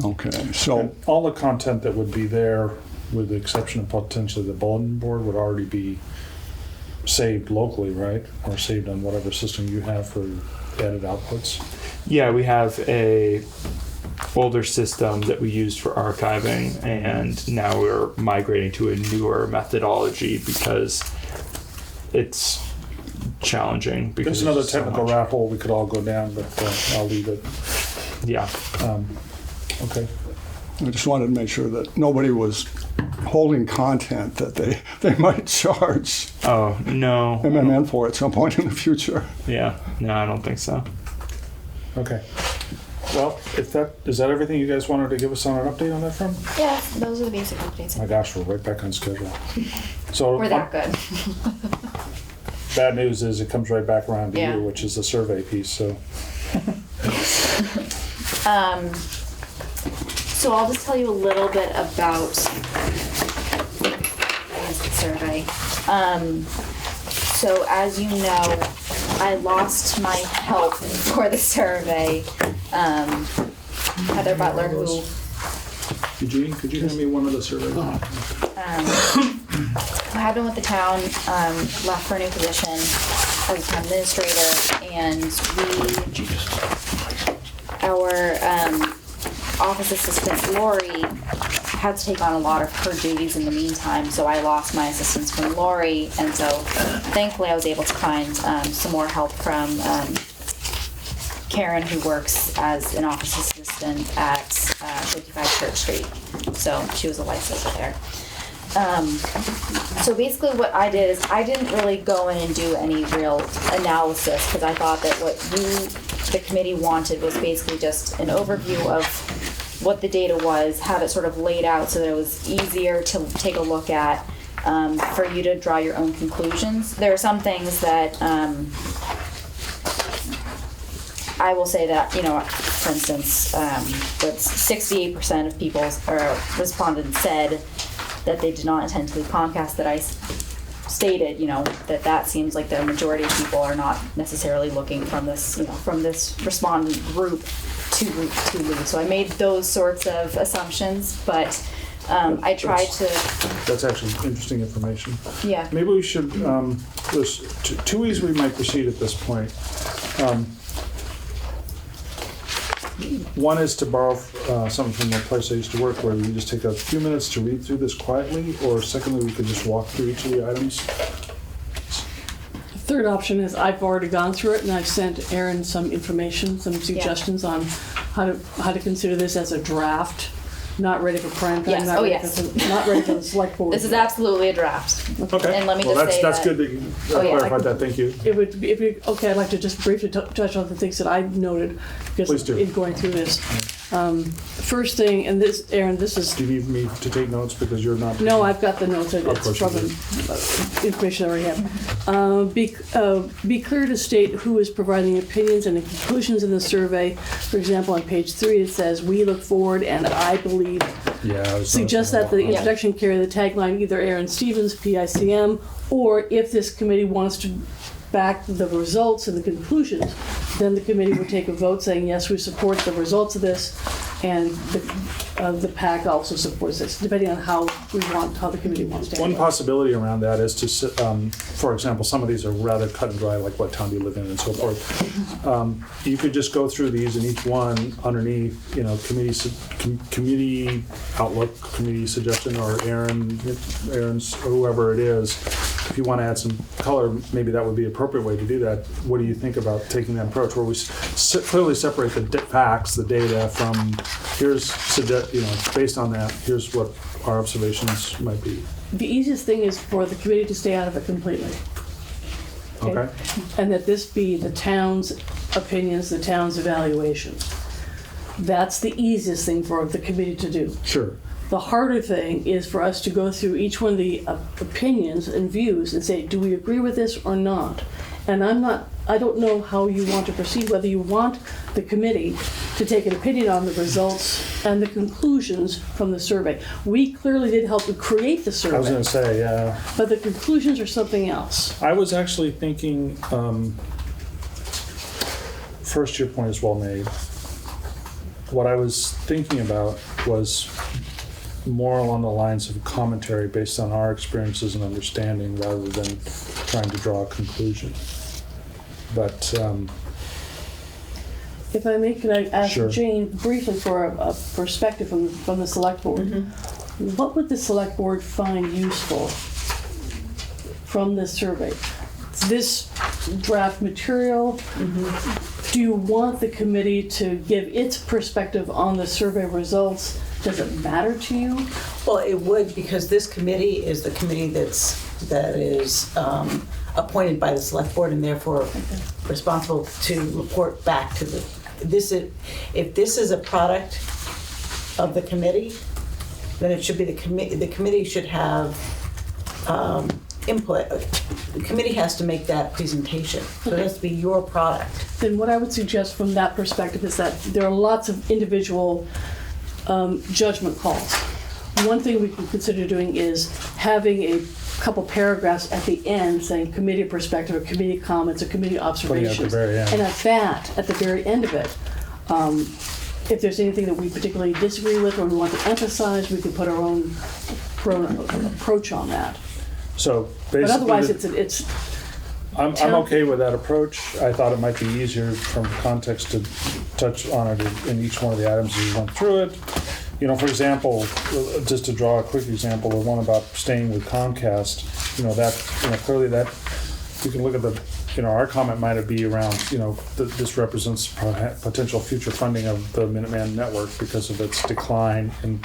Okay, so All the content that would be there, with the exception of potentially the bulletin board, would already be saved locally, right? Or saved on whatever system you have for edit outputs. Yeah, we have a older system that we used for archiving, and now we're migrating to a newer methodology because it's challenging. Because There's another so technical much. rat hole we could all go down, but I'll leave it. Yeah. Okay. I just wanted to make sure that nobody was holding content that they might charge Oh, no. MMN for at some point in the future. Yeah. No, I don't think so. Okay. Well, is that everything you guys wanted to give us on an update on that front? Yeah, those are the basic updates. My gosh, we're right back on schedule. So We're that good. bad news is it comes right back around to Yeah. you, which is the survey piece. So So I'll just tell you a little bit about the survey. So as you know, I lost my help for the survey. Heather Butler, who Eugene, could you hand me one of the surveys? who had been with the town, left for a new position as a town administrator, and our office assistant Lori had to take on a lot of her duties in the meantime, so I lost my assistance from Lori, and so thankfully I was able to find some more help from Karen, who works as an office assistant at 55 Church Street. So she was a lifesaver there. So basically what I did is I didn't really go in and do any real analysis, because I thought that what the committee wanted was basically just an overview of what the data was, have it sort of laid out so that it was easier to take a look at, for you to draw your own conclusions. There are some things that I will say that, for instance, that 68% of people or respondents said that they did not intend to leave Comcast, that I stated, that seems like the majority of people are not necessarily looking from this respondent group to leave. So I made those sorts of assumptions, but I tried to. That's actually interesting information. Yeah. Maybe we should, there's two ways we might proceed at this point. One is to borrow something from the place I used to work, where we just take a few minutes to read through this quietly, or secondly, we could just walk through each of the items. The third option is I've already gone through it and I've sent Aaron some information, some suggestions on how to consider this as a draft, not ready for prime time, Yes. not ready for the select board. This is absolutely a draft. Okay. And let me well, just say that's that. good that you clarified that. Thank you. It would be, okay, I'd like to just briefly touch on the things that I noted Please because do. in going through this. First thing, and this, Aaron, this is, Do you need me to take notes because you're not? no, I've got the notes, Of it's course from information I already have. Be clear to state who is providing opinions and the conclusions in the survey. For example, on page 3, it says, "We look forward and I believe." Yeah. I was Suggest that the introduction carry the tagline either Aaron Stevens, PICM, or if this committee wants to back the results and the conclusions, then the committee would take a vote saying, yes, we support the results of this, and the PAC also supports this, depending on how the committee wants to One handle it. possibility around that is to, for example, some of these are rather cut and dry, like what town do you live in and so forth. You could just go through these, and each one underneath, committee outlook, committee suggestion, or Aaron's, or whoever it is. If you want to add some color, maybe that would be an appropriate way to do that. What do you think about taking that approach, where we clearly separate the facts, the data, from based on that, here's what our observations might be. The easiest thing is for the committee to stay out of it completely. Okay. And that this be the town's opinions, the town's evaluations. That's the easiest thing for the committee to do. Sure. The harder thing is for us to go through each one of the opinions and views and say, do we agree with this or not? And I don't know how you want to proceed, whether you want the committee to take an opinion on the results and the conclusions from the survey. We clearly did help to create the survey. I was going to say, yeah. But the conclusions are something else. I was actually thinking, first, your point is well made. What I was thinking about was more along the lines of commentary based on our experiences and understanding, rather than trying to draw a conclusion. But If I may, could I ask Sure. Jane briefly for a perspective from the select board? What would the select board find useful from this survey? This draft material? Do you want the committee to give its perspective on the survey results? Does it matter to you? Well, it would, because this committee is the committee that is appointed by the select board and therefore responsible to report back to if this is a product of the committee, then it should be the committee should have input. The committee has to make that presentation, so it has to be your product. Then what I would suggest from that perspective is that there are lots of individual judgment calls. One thing we can consider doing is having a couple paragraphs at the end saying committee perspective or committee comments or committee observations. Putting it at the very end. And at the very end of it, if there's anything that we particularly disagree with or we want to emphasize, we can put our own approach on that. so basically, But otherwise, it's I'm okay with that approach. I thought it might be easier from context to touch on it in each one of the items as we went through it. For example, just to draw a quick example, the one about staying with Comcast, clearly that you can look at the, our comment might be around, this represents potential future funding of the Minuteman network because of its decline in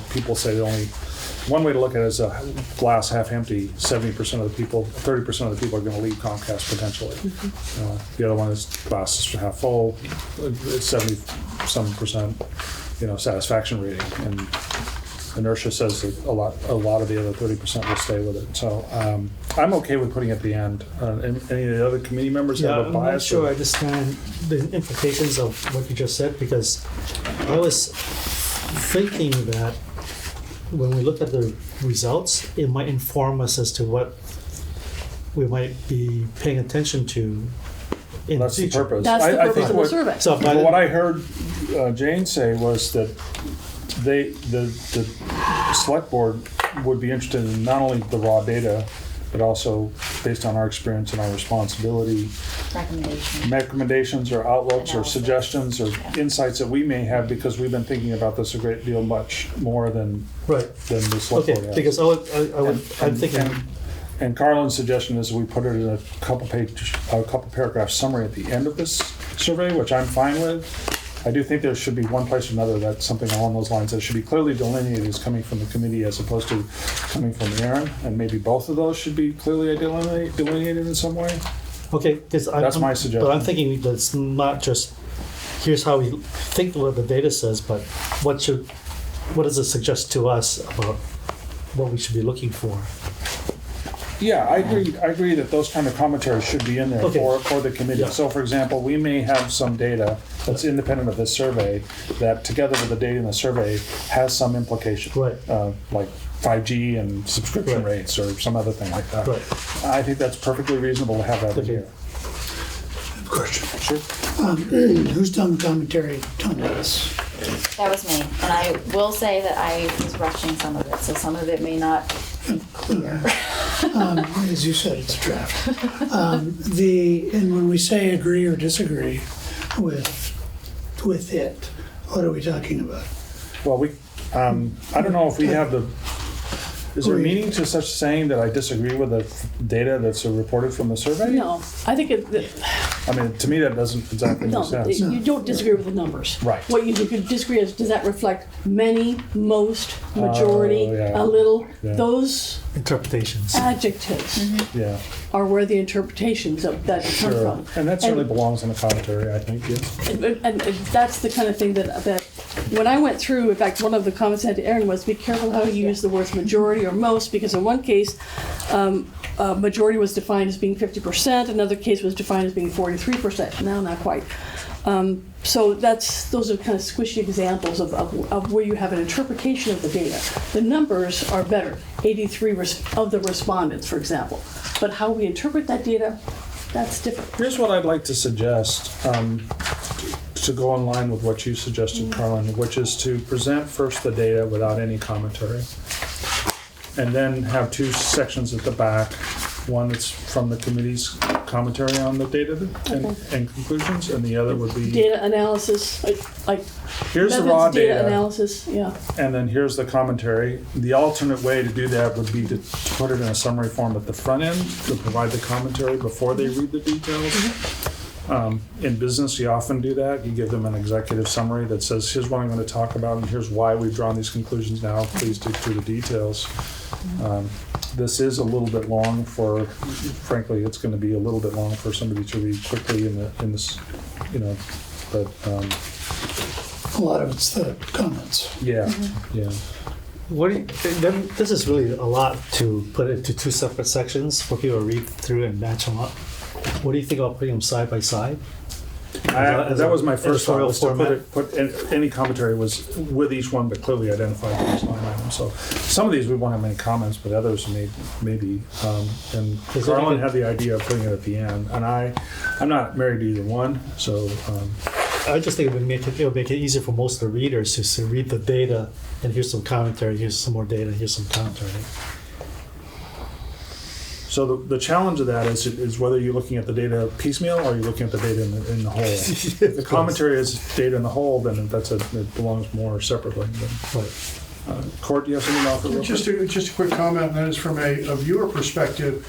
people say only, one way to look at it is a glass half empty, 70% of the people, 30% of the people are going to leave Comcast potentially. The other one is glass is half full, it's 70-some percent. Satisfaction rating, and inertia says that a lot of the other 30% will stay with it. So I'm okay with putting it at the end. Any of the other committee members Yeah, have a I'm not bias? sure I understand the implications of what you just said, because I was thinking that when we look at the results, it might inform us as to what we might be paying attention to in That's the the future. purpose. That's the I purpose think of the what- survey. So, Well, what I heard Jane say was that the select board would be interested in not only the raw data, but also based on our experience and our responsibility, recommendations or outlooks or Analysis. suggestions or Yeah. insights that we may have, because we've been thinking about this a great deal much more than Right. the select board Okay, has. because I'm thinking, And Carlin's suggestion is we put it in a couple paragraph summary at the end of this survey, which I'm fine with. I do think there should be one place or another that's something along those lines that should be clearly delineated as coming from the committee as opposed to coming from Aaron, and maybe both of those should be clearly delineated in some way. okay, because That's my suggestion. But I'm thinking that it's not just, here's how we think what the data says, but what does it suggest to us about what we should be looking for? Yeah, I agree that those kind of commentaries should be in there Okay. for the committee. Yeah. So for example, we may have some data that's independent of this survey that together with the data in the survey has some implication. Right. Like 5G and subscription Right. rates or some other thing like that. Right. I think that's perfectly reasonable to have that in Okay. here. Question. Sure. Who's done the commentary on this? That was me, and I will say that I was rushing some of it, so some of it may not be clear. As you said, it's a draft. And when we say agree or disagree with it, what are we talking about? Well, I don't know if we have is there a meaning to such saying that I disagree with the data that's reported from the survey? No, I think I mean, to me, that doesn't exactly no, make sense. you don't disagree with the numbers. Right. What you could disagree is, does that reflect many, most, majority, yeah. a little? Yeah. Those Interpretations. adjectives Yeah, are where the interpretations of that come sure. from. And that certainly belongs in the commentary, I think, yes. And that's the kind of thing that when I went through, in fact, one of the comments I had to Aaron was, be careful how you use the words majority or most, because in one case, majority was defined as being 50%, another case was defined as being 43%. No, not quite. So those are kind of squishy examples of where you have an interpretation of the data. The numbers are better, 83 of the respondents, for example. But how we interpret that data, that's different. Here's what I'd like to suggest, to go in line with what you suggested, Carlin, which is to present first the data without any commentary, and then have two sections at the back. One that's from the committee's commentary on the data and conclusions, and the other would be Data analysis, like here's the methods, raw data analysis, yeah. and then here's the commentary. The alternate way to do that would be to put it in a summary form at the front end to provide the commentary before they read the details. In business, you often do that. You give them an executive summary that says, here's what I'm going to talk about, and here's why we've drawn these conclusions now. Please dig through the details. This is a little bit long frankly, it's going to be a little bit long for somebody to read quickly in this, but A lot of it's the comments. yeah, yeah. Then this is really a lot to put into two separate sections for people to read through and match them up. What do you think about putting them side by side? That was my first thought, editorial was to format? put any commentary was with each one, but clearly identified each line item. So some of these we won't have many comments, but others maybe. And Does Carlin anything- had the idea of putting it at the end, and I'm not married to either one, so I just think it would make it easier for most of the readers to read the data, and here's some commentary, here's some more data, here's some commentary. so the challenge of that is whether you're looking at the data piecemeal or you're looking at the data in the whole. If the commentary is data in the whole, then it belongs more separately. Right. Court, do you have something to offer? real quick? Just a quick comment, and that is from a viewer perspective.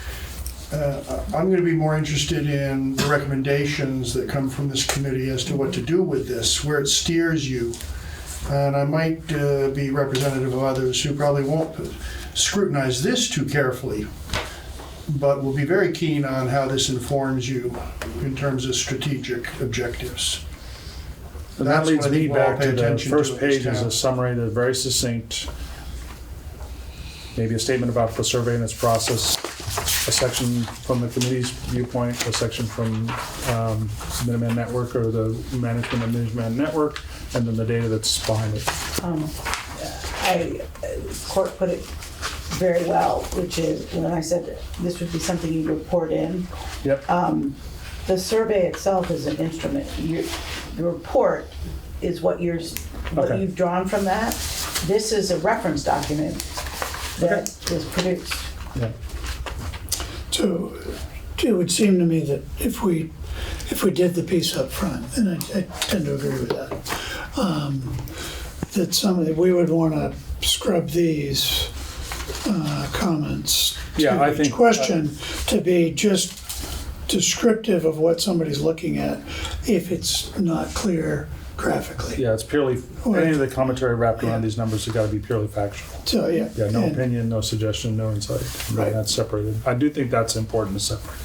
I'm going to be more interested in the recommendations that come from this committee as to what to do with this, where it steers you. And I might be representative of others who probably won't scrutinize this too carefully, but will be very keen on how this informs you in terms of strategic objectives. And that That's leads what I me think we'll all back pay to the attention first to in this page is a town. summary that's very succinct, maybe a statement about the survey and its process, a section from the committee's viewpoint, a section from Minuteman Network or the management of Minuteman Network, and then the data that's behind it. Court put it very well, which is when I said this would be something you report in. Yep. The survey itself is an instrument. The report is what Okay. you've drawn from that. This is a reference document that is produced. Yeah. So it would seem to me that if we did the piece up front, and I tend to agree with that, that we would want to scrub these comments Yeah, to I each think, question to be just descriptive of what somebody's looking at if it's not clear graphically. Yeah, it's purely, any of the commentary wrapped around these numbers have got to be purely factual. So, yeah. Yeah, no and- opinion, no suggestion, no insight. Right. That's separated. I do think that's important to separate.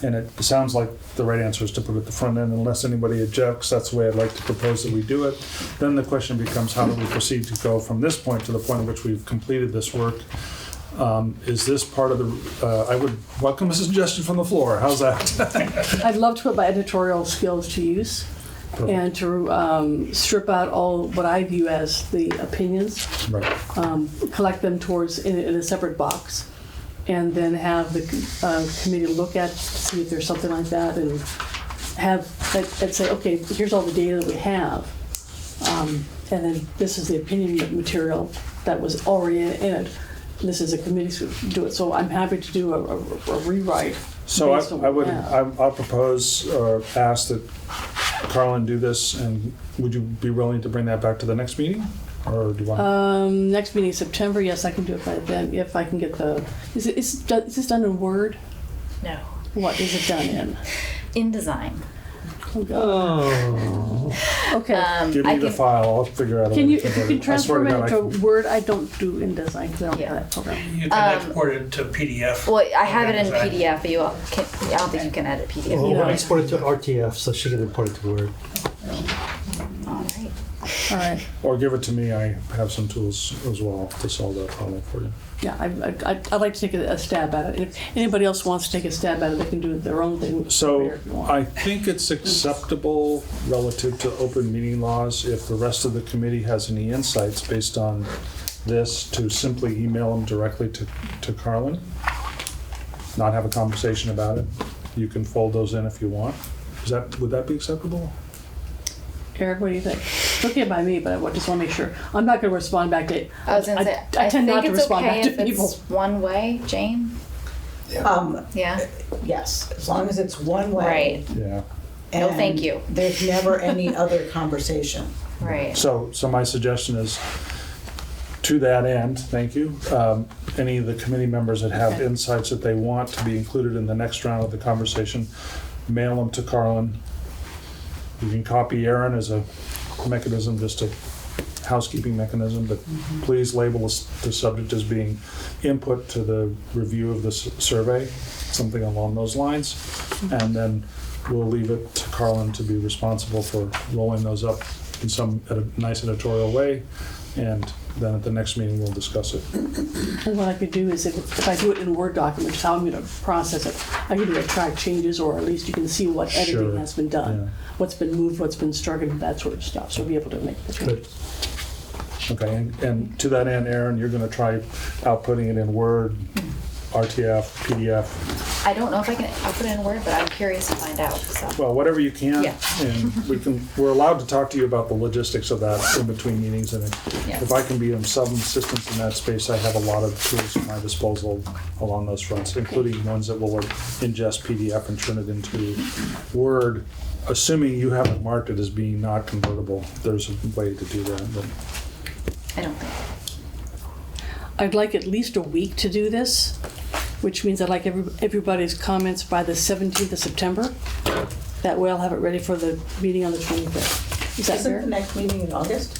Yeah. And it sounds like the right answer is to put it at the front end unless anybody objects. That's the way I'd like to propose that we do it. Then the question becomes, how do we proceed to go from this point to the point at which we've completed this work? Is this part of the, I would welcome a suggestion from the floor. How's that? I'd love to put my editorial skills to use and to strip out all what I view as the opinions, Right. collect them in a separate box, and then have the committee look at, see if there's something like that, and and say, okay, here's all the data that we have, and then this is the opinion material that was already in it. This is a committee to do it. So I'm happy to do a rewrite. So based on I what would, we have. I'll propose or ask that Carlin do this, and would you be willing to bring that back to the next meeting? Or do you want? Next meeting, September, yes, I can do it by then, if I can get is this done in Word? No. What is it done in? InDesign. Oh, God. Oh. Okay. Give me I the can- file, I'll figure out. a Can way you, to if you convert can it. I swear transform to it God, I into Word, I don't do InDesign, because I don't have that program. You can export it to PDF. Well, I have it in InDesign. PDF, but I don't think you can edit PDF. Oh, Yeah. I export it to RTF, so she can import it to Word. All right. All right. Or give it to me, I have some tools as well to solve that problem for you. Yeah, I'd like to take a stab at it. If anybody else wants to take a stab at it, they can do their own thing. So if you want. I think it's acceptable relative to open meeting laws if the rest of the committee has any insights based on this to simply email them directly to Carlin, not have a conversation about it. You can fold those in if you want. Would that be acceptable? Eric, what do you think? It's okay by me, but I just want to make sure. I'm not going to respond back to. I was gonna say, I tend not think to it's respond okay back if to people. it's one way, Jane? Yeah? Yes, as long as it's one way. Right, Yeah. No, and thank you. There's never any other conversation. right. So my suggestion is, to that end, thank you, any of the committee members that have Okay. insights that they want to be included in the next round of the conversation, mail them to Carlin. You can copy Aaron as a mechanism, just a housekeeping mechanism, but please label the subject as being input to the review of the survey, something along those lines. And then we'll leave it to Carlin to be responsible for rolling those up in a nice editorial way. And then at the next meeting, we'll discuss it. And what I could do is, if I do it in a Word document, just how I'm going to process it, I can do a track changes, or at least you can see what editing Sure. has been done, Yeah. what's been moved, what's been struck, and that sort of stuff. So be able to make the changes. Good. Okay, and to that end, Aaron, you're going to try outputting it in Word, RTF, PDF, I don't know if I'll put it in Word, but I'm curious to find out, so. well, whatever you can. Yeah. And we're allowed to talk to you about the logistics of that in between meetings. And Yes. if I can be of some assistance in that space, I have a lot of tools at my disposal along those fronts, including ones that will ingest PDF and turn it into Word. Assuming you haven't marked it as being not convertible, there's a way to do that. But I don't think. I'd like at least a week to do this, which means I'd like everybody's comments by the 17th of September. That way I'll have it ready for the meeting on the 25th. Is that Isn't fair? the next meeting in August?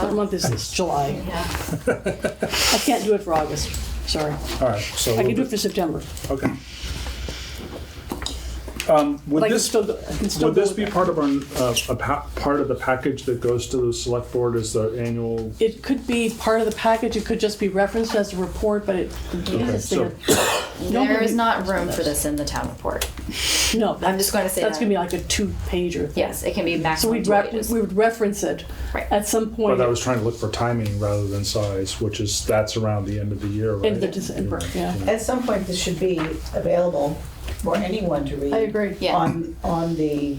What month is this? July. Yeah. I can't do it for August, sorry. all right, so I can do it for September. okay. Would But I can this still go, I can still would go this with be that. part of part of the package that goes to the select board as the annual? It could be part of the package, it could just be referenced as a report, but it. so- There is not room for this in the town report. No, I'm just going to say that's that. gonna be like a 2-pager. thing. Yes, it can be So maximum we'd 2 pages. we would reference it Right. at some point. But I was trying to look for timing rather than size, that's around the end of the year, right? End of December, yeah. At some point, this should be available for anyone to read. I agree. Yeah. On the,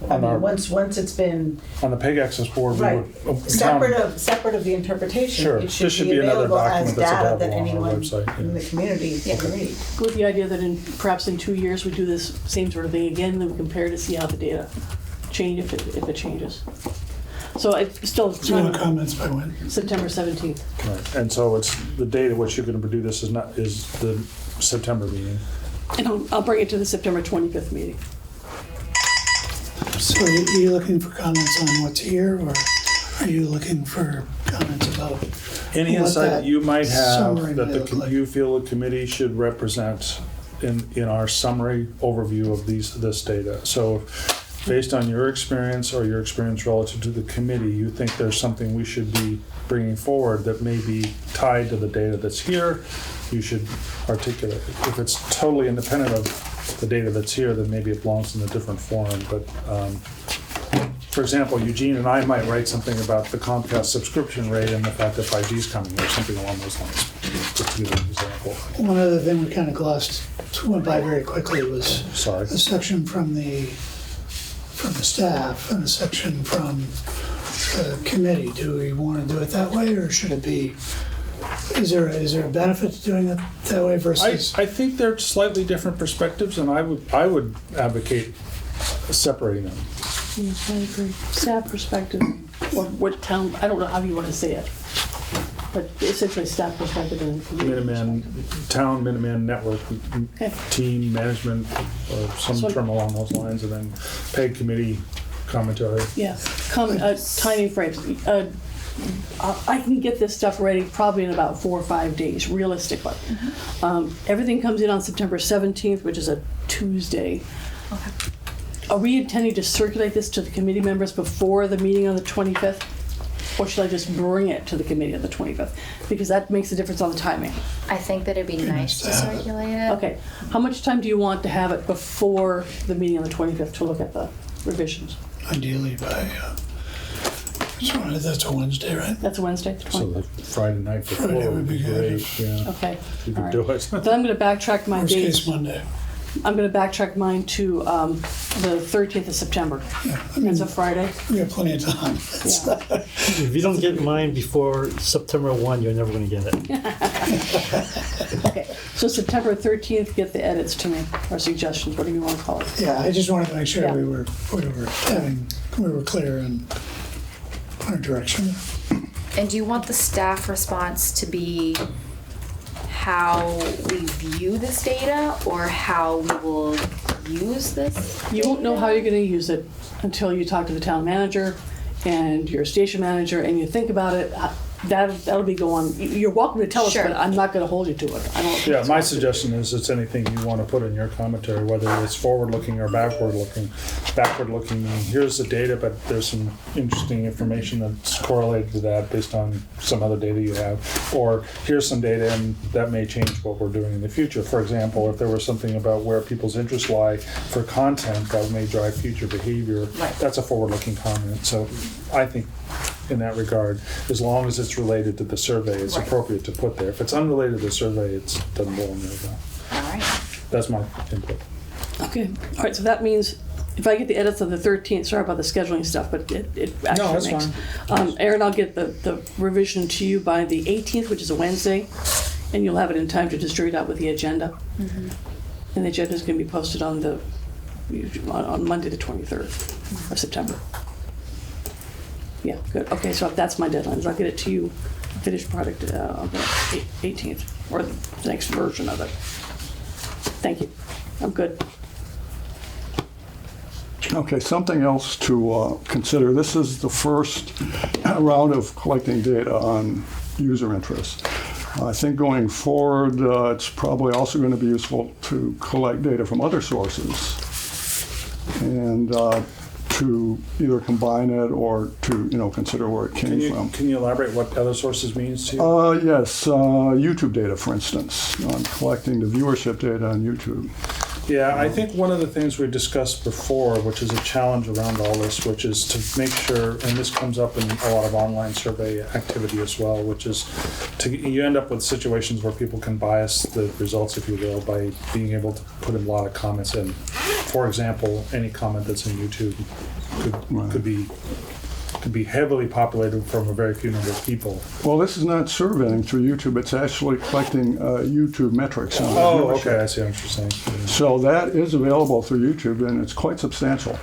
I On our- mean, once it's been, On the PEG access board, we right, would. separate of the interpretation. Sure, It this should should be be another available as document that's data that available on our anyone website, in yeah. the community can read. With the idea that perhaps in 2 years, we do this same sort of thing again, then we compare to see how the data change, if it changes. So it's still Do you want comments by when? September 17th. Right. And so it's, the date at which you're gonna do this is the September meeting. And I'll bring it to the September 25th meeting. So are you looking for comments on what's here, or are you looking for comments about Any what insight that you might summary have that may look like? you feel the committee should represent in our summary overview of this data? So based on your experience or your experience relative to the committee, you think there's something we should be bringing forward that may be tied to the data that's here, you should articulate it. If it's totally independent of the data that's here, then maybe it belongs in a different forum. But for example, Eugene and I might write something about the Comcast subscription rate and the fact that 5G is coming, or something along those lines, just to give an example. One other thing we kind of went by very quickly was Sorry. a section from the staff and a section from the committee. Do we want to do it that way, or should it be, is there a benefit to doing it that way versus? I think they're slightly different perspectives, and I would advocate separating them. Yes, I agree. Staff perspective, or what town, I don't know how you want to say it, but essentially staff perspective and community perspective. Minuteman network, Okay. team management, or some So- term along those lines, and then PEG committee commentary. Yeah, timing frames. I can get this stuff ready probably in about 4 or 5 days, realistically. Everything comes in on September 17th, which is a Tuesday. Are we intending to circulate this to the committee members before the meeting on the 25th? Or should I just bring it to the committee on the 25th? Because that makes a difference on the timing. I think that it'd be nice to circulate it. Okay, how much time do you want to have it before the meeting on the 25th to look at the revisions? Ideally by, that's a Wednesday, right? That's a Wednesday, the So 25th? the Friday night before Friday would be good. great, yeah. Okay, You all could do right. it. Then I'm gonna backtrack my Worst dates. case Monday. I'm gonna backtrack mine to the 13th of September. Yeah, I mean, It's a Friday. we have plenty of time. It's Yeah. not- If you don't get mine before September 1, you're never going to get it. Okay, so September 13th, get the edits to me, or suggestions, whatever you wanna call it. Yeah, I just wanted to make sure Yeah. we were clear in our direction. And do you want the staff response to be how we view this data or how we will use this? You won't know how you're gonna use it until you talk to the town manager and your station manager and you think about it. That'll be going, you're welcome to tell us, Sure. but I'm not gonna hold you to it. I don't. Yeah, my suggestion is it's anything you want to put in your commentary, whether it's forward-looking or backward-looking. Backward-looking meaning, here's the data, but there's some interesting information that's correlated to that based on some other data you have. Or here's some data and that may change what we're doing in the future. For example, if there was something about where people's interests lie for content that may drive future behavior, Right. that's a forward-looking comment. So I think in that regard, as long as it's related to the survey, it's Right. appropriate to put there. If it's unrelated to the survey, it doesn't belong there. Though. All right. That's my input. Okay, all right, so that means if I get the edits on the 13th, sorry about the scheduling stuff, but it actually that's makes. fine. Aaron, I'll get the revision to you by the 18th, which is a Wednesday, and you'll have it in time to distribute out with the agenda. And the agenda's gonna be posted on Monday, the 23rd of September. Yeah, good, okay, so that's my deadline, I'll get it to you, finished product, on the 18th, or the next version of it. Thank you, I'm good. Okay, something else to consider. This is the first round of collecting data on user interest. I think going forward, it's probably also going to be useful to collect data from other sources and to either combine it or to, consider where it came from. Can you elaborate what other sources means to you? Yes, YouTube data, for instance, on collecting the viewership data on YouTube. Yeah, I think one of the things we discussed before, which is a challenge around all this, which is to make sure, and this comes up in a lot of online survey activity as well, which is you end up with situations where people can bias the results, if you will, by being able to put a lot of comments in. For example, any comment that's in YouTube could be heavily populated from a very few number of people. Well, this is not surveying through YouTube. It's actually collecting YouTube metrics. On Oh, viewership. okay, I see what you're saying. So that is available through YouTube, and it's quite substantial.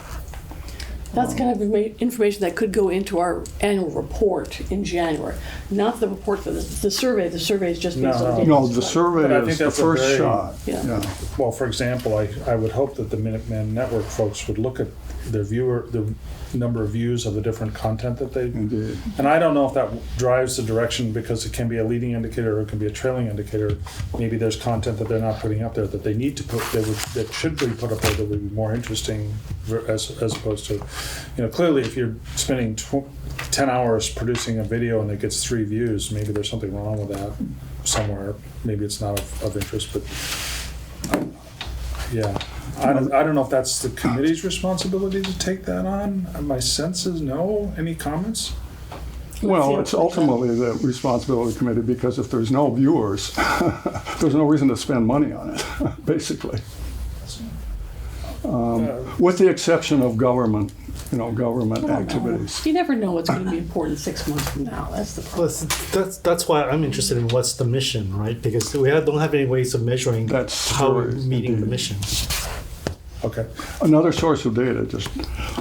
That's kind of information that could go into our annual report in January, not the report for the survey. The survey is just based on data. No, the survey But I is think the that's a first very- shot. Yeah. Well, for example, I would hope that the Minuteman Network folks would look at the number of views of the different content that they. Indeed. And I don't know if that drives the direction, because it can be a leading indicator or it can be a trailing indicator. Maybe there's content that they're not putting up there that they need to put, that should be put up there that would be more interesting as opposed to, clearly if you're spending 10 hours producing a video and it gets 3 views, maybe there's something wrong with that somewhere. Maybe it's not of interest, but yeah. I don't know if that's the committee's responsibility to take that on. My sense is no. Any comments? Well, it's ultimately the responsibility of the committee, because if there's no viewers, there's no reason to spend money on it, basically. With the exception of government activities. You never know what's going to be important 6 months from now. That's the problem. Well, that's why I'm interested in what's the mission, right? Because we don't have any ways of measuring That's how we're true, meeting the indeed. mission. Okay. Another source of data, just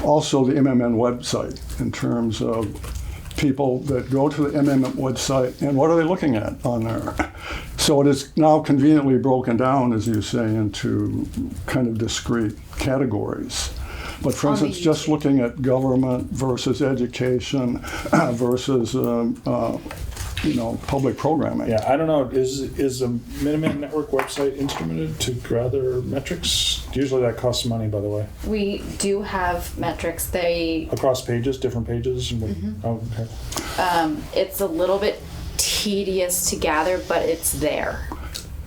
also the MMN website, in terms of people that go to the MMN website and what are they looking at on there. So it is now conveniently broken down, as you say, into kind of discrete categories. But for On the instance, just looking at government versus education versus public programming. Yeah, I don't know. Is the Minuteman Network website instrumented to gather metrics? Usually that costs money, by the way. We do have metrics. They Across pages, different pages. Oh, okay. it's a little bit tedious to gather, but it's there.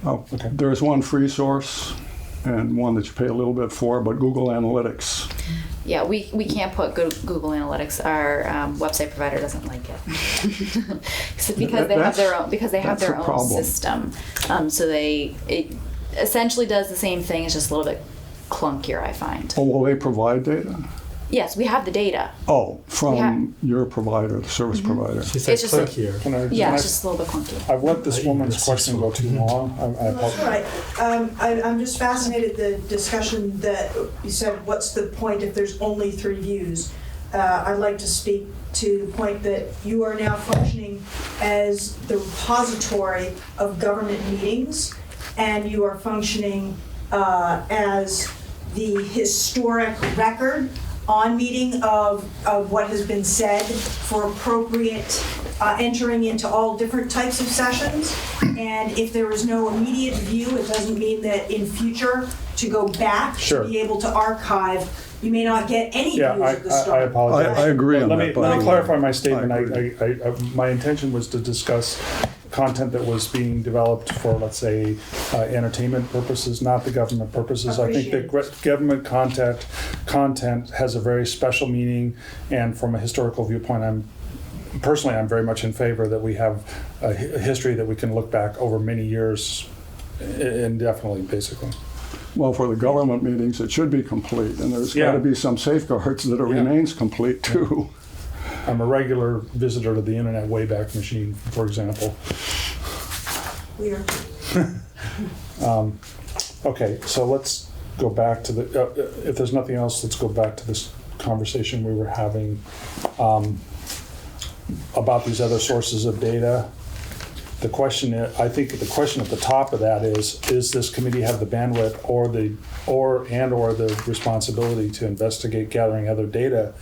Oh, Okay. There's one free source and one that you pay a little bit for, but Google Analytics. Yeah, we can't put Google Analytics. Our website provider doesn't like it because they have their own problem. system. So it essentially does the same thing. It's just a little bit clunkier, I find. Oh, will they provide data? Yes, we have the data. Oh, from Yeah. your provider, the service provider. She said It's just click like- here. Yeah, it's just a little bit clunky. I've let this woman's question go too long. I That's apologize. all right. I'm just fascinated the discussion that you said, what's the point if there's only 3 views? I'd like to speak to the point that you are now functioning as the repository of government meetings, and you are functioning as the historic record on meeting of what has been said for appropriate entering into all different types of sessions. And if there is no immediate view, it doesn't mean that in future to go back Sure. to be able to archive, you may not get any Yeah, views at the I start. apologize. I agree on Let that. me by the way. clarify my statement. I agree. My intention was to discuss content that was being developed for, let's say, entertainment purposes, not the government purposes. I think that government content has a very special meaning, and from a historical viewpoint, I'm very much in favor that we have a history that we can look back over many years indefinitely, basically. Well, for the government meetings, it should be complete, and there's got Yeah. to be some safeguards that it Yeah. remains complete too. I'm a regular visitor to the Internet Wayback Machine, for example. We are. Okay, so let's go back to the, if there's nothing else, let's go back to this conversation we were having about these other sources of data. The question, I think the question at the top of that is this committee have the bandwidth or the responsibility to investigate gathering other data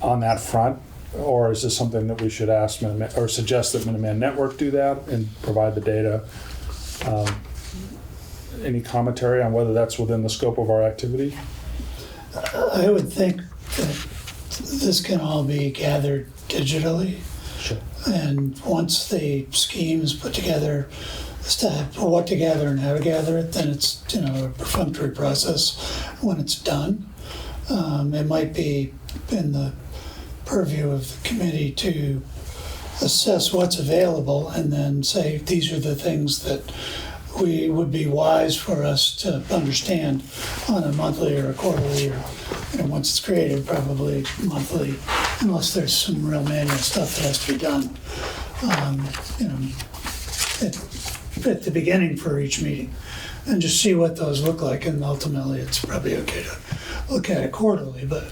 on that front? Or is this something that we should ask Minuteman, or suggest that Minuteman Network do that and provide the data? Any commentary on whether that's within the scope of our activity? I would think that this can all be gathered digitally. Sure. And once the scheme is put together, as to what to gather and how to gather it, then it's, a perfunctory process when it's done. It might be in the purview of the committee to assess what's available and then say, these are the things that we would be wise for us to understand on a monthly or a quarterly, or once it's created, probably monthly, unless there's some real manual stuff that has to be done. At the beginning for each meeting, and just see what those look like, and ultimately it's probably okay to look at it quarterly, but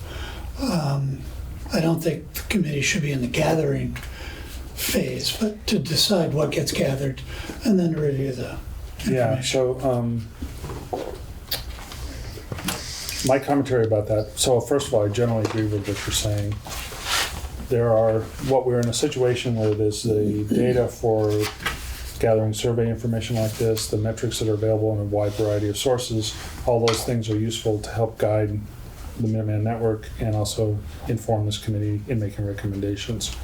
I don't think the committee should be in the gathering phase, but to decide what gets gathered and then to review the Yeah, information. so my commentary about that, so first of all, I generally agree with what you're saying. We're in a situation where there's the data for gathering survey information like this, the metrics that are available in a wide variety of sources, all those things are useful to help guide the Minuteman Network and also inform this committee in making recommendations.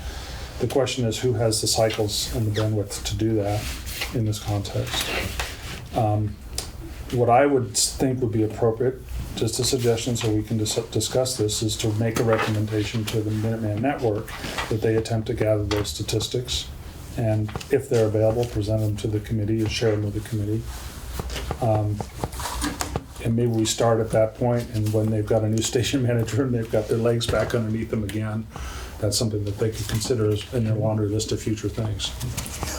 The question is, who has the cycles and the bandwidth to do that in this context? What I would think would be appropriate, just a suggestion so we can discuss this, is to make a recommendation to the Minuteman Network that they attempt to gather those statistics, and if they're available, present them to the committee and share them with the committee. And maybe we start at that point, and when they've got a new station manager and they've got their legs back underneath them again, that's something that they could consider in their laundry list of future things.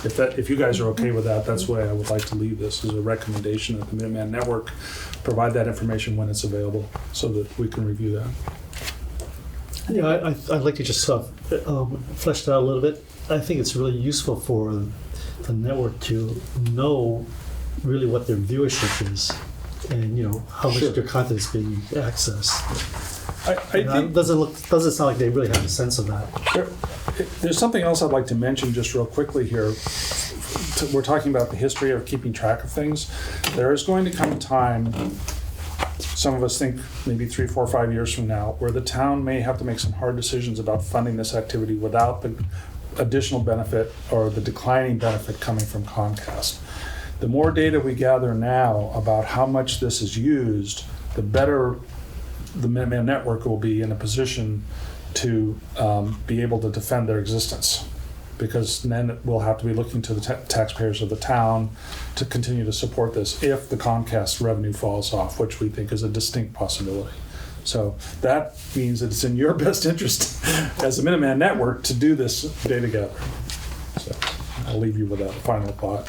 If you guys are okay with that, that's the way I would like to leave this, as a recommendation that the Minuteman Network provide that information when it's available so that we can review that. Yeah, I'd like to just flesh that out a little bit. I think it's really useful for the network to know really what their viewership is and how much their content is being accessed. I think doesn't sound like they really have a sense of that. there's something else I'd like to mention just real quickly here. We're talking about the history of keeping track of things. There is going to come a time, some of us think maybe 3, 4, 5 years from now, where the town may have to make some hard decisions about funding this activity without the additional benefit or the declining benefit coming from Comcast. The more data we gather now about how much this is used, the better the Minuteman Network will be in a position to be able to defend their existence, because then we'll have to be looking to the taxpayers of the town to continue to support this if the Comcast revenue falls off, which we think is a distinct possibility. So that means that it's in your best interest as a Minuteman Network to do this data gathering. So I'll leave you with that final thought.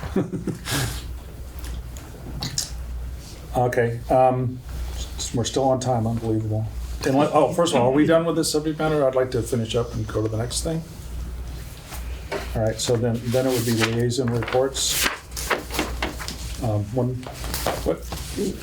Okay, we're still on time, unbelievable. First of all, are we done with this subject matter? I'd like to finish up and go to the next thing. All right, so then it would be liaison reports.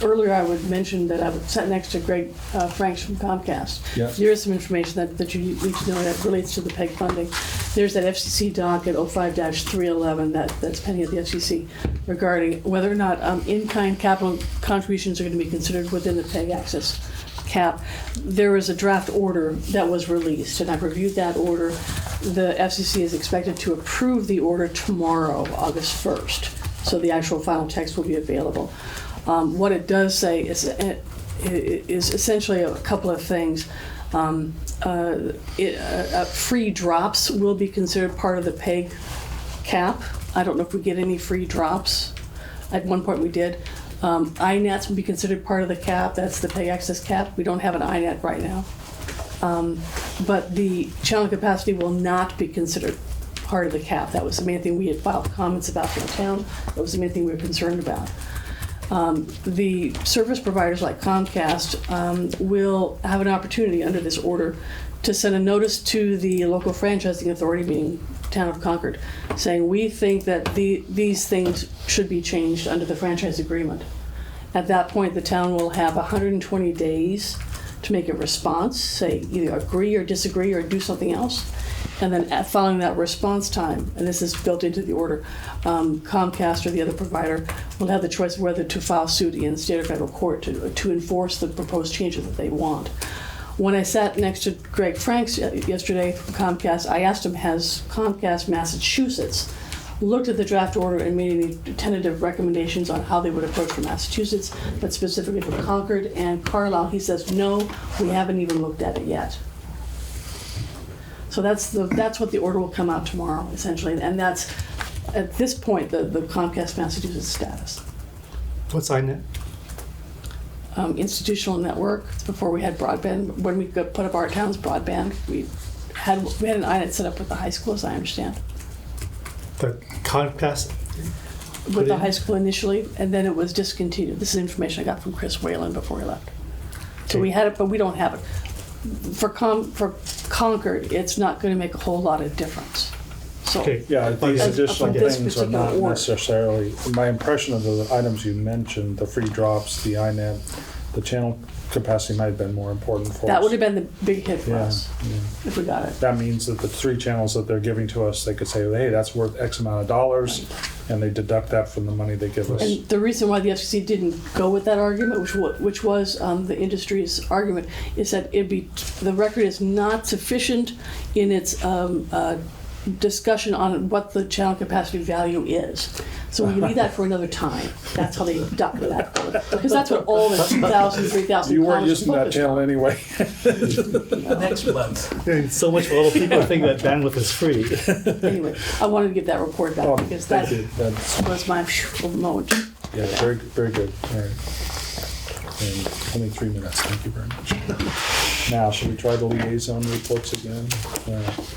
Earlier, I would mention that I would sit next to Greg Franks from Comcast. Yes. There is some information that you need to know that relates to the PEG funding. There's that FCC doc at 05-311 that's pending at the FCC regarding whether or not in-kind capital contributions are going to be considered within the PEG access cap. There is a draft order that was released, and I've reviewed that order. The FCC is expected to approve the order tomorrow, August 1st. So the actual final text will be available. What it does say is essentially a couple of things. Free drops will be considered part of the PEG cap. I don't know if we get any free drops. At one point we did. INETs will be considered part of the cap. That's the PEG access cap. We don't have an INET right now. But the channel capacity will not be considered part of the cap. That was the main thing we had filed comments about from the town. That was the main thing we were concerned about. The service providers like Comcast will have an opportunity under this order to send a notice to the local franchising authority, being Town of Concord, saying we think that these things should be changed under the franchise agreement. At that point, the town will have 120 days to make a response, say either agree or disagree or do something else. And then following that response time, and this is built into the order, Comcast or the other provider will have the choice of whether to file suit in state or federal court to enforce the proposed changes that they want. When I sat next to Greg Franks yesterday from Comcast, I asked him, has Comcast Massachusetts looked at the draft order and made any tentative recommendations on how they would approach for Massachusetts, but specifically for Concord and Carlisle? He says, no, we haven't even looked at it yet. So that's what the order will come out tomorrow, essentially, and that's, at this point, the Comcast Massachusetts status. What's INET? Institutional network. It's before we had broadband. When we put up our town's broadband, we had an INET set up with the high school, as I understand. The Comcast? With the high school initially, and then it was discontinued. This is information I got from Chris Whalen before he left. So we had it, but we don't have it. For Concord, it's not going to make a whole lot of difference. So Okay. Yeah, these As- additional for this things are particular not order. necessarily, my impression of the items you mentioned, the free drops, the INET, the channel capacity might have been more important for us. that would have been the big hit for Yeah, us yeah. if we got it. That means that the 3 channels that they're giving to us, they could say, hey, that's worth X amount of dollars, and they deduct that from the money they give us. And the reason why the FCC didn't go with that argument, which was the industry's argument, is that the record is not sufficient in its discussion on what the channel capacity value is. So we leave that for another time. That's how they duck that. Because that's what all the 2,000, 3,000 You weren't columns using that focused channel on. anyway. Next month. Yeah, so much for all the people who think that bandwidth is free. Anyway, I wanted to give that report back Oh, because thank that you. That's, was my moment. yeah, very, very good. All right. And only 3 minutes. Thank you very much. Now, should we try the liaison reports again?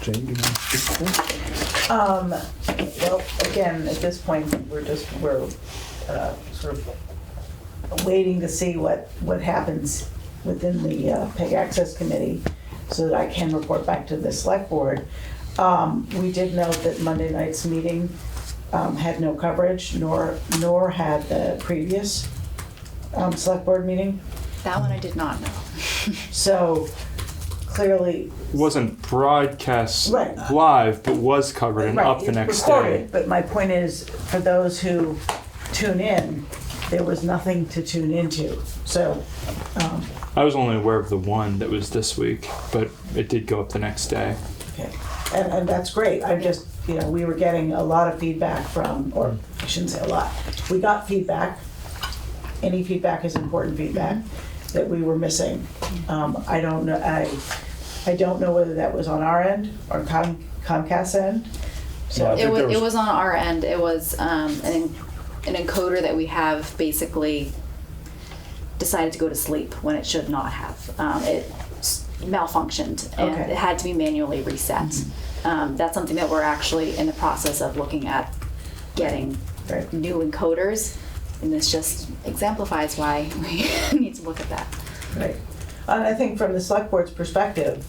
Jane, you want? Well, again, at this point, we're sort of waiting to see what happens within the PEG Access Committee so that I can report back to the select board. We did note that Monday night's meeting had no coverage, nor had the previous select board meeting. That one I did not know. So clearly, It wasn't broadcast Right. live, but was covered and right, up the it's next recorded, day. but my point is, for those who tune in, there was nothing to tune into. So, I was only aware of the one that was this week, but it did go up the next day. okay, and that's great. I just, we were getting a lot of feedback from, or I shouldn't say a lot, we got feedback. Any feedback is important feedback that we were missing. I don't know. I don't know whether that was on our end or Comcast's end. So Yeah, I think there It was on our end. It was an encoder that we have basically decided to go to sleep when it should not have. It malfunctioned and Okay. it had to be manually reset. That's something that we're actually in the process of looking at getting Right. new encoders, and this just exemplifies why we need to look at that. Right. And I think from the select board's perspective,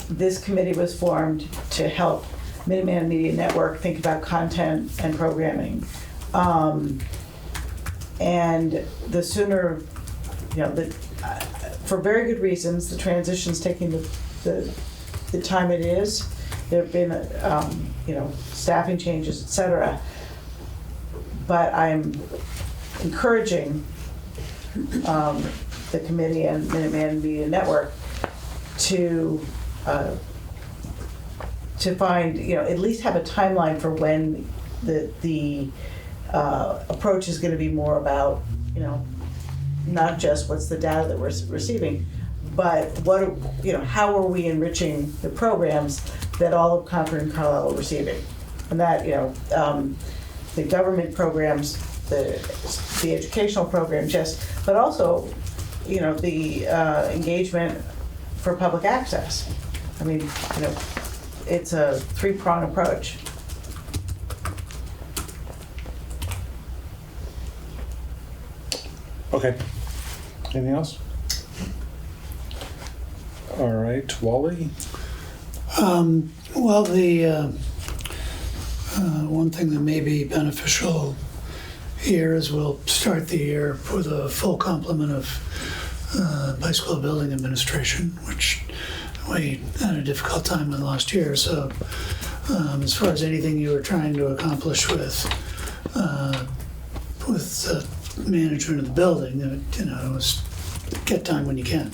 this committee was formed to help Minuteman Media Network think about content and programming. And the sooner, for very good reasons, the transition's taking the time it is. There have been, staffing changes, et cetera. But I'm encouraging the committee and Minuteman Media Network to find, at least have a timeline for when the approach is going to be more about, not just what's the data that we're receiving, but how are we enriching the programs that all of Concord and Carlisle are receiving, and that the government programs, the educational programs, yes, but also, the engagement for public access. I mean, it's a 3-pronged approach. Okay. Anything else? All right, Wally? Well, the one thing that may be beneficial here is we'll start the year with a full complement of high school building administration, which we had a difficult time with last year. So as far as anything you were trying to accomplish with the management of the building, it was get time when you can.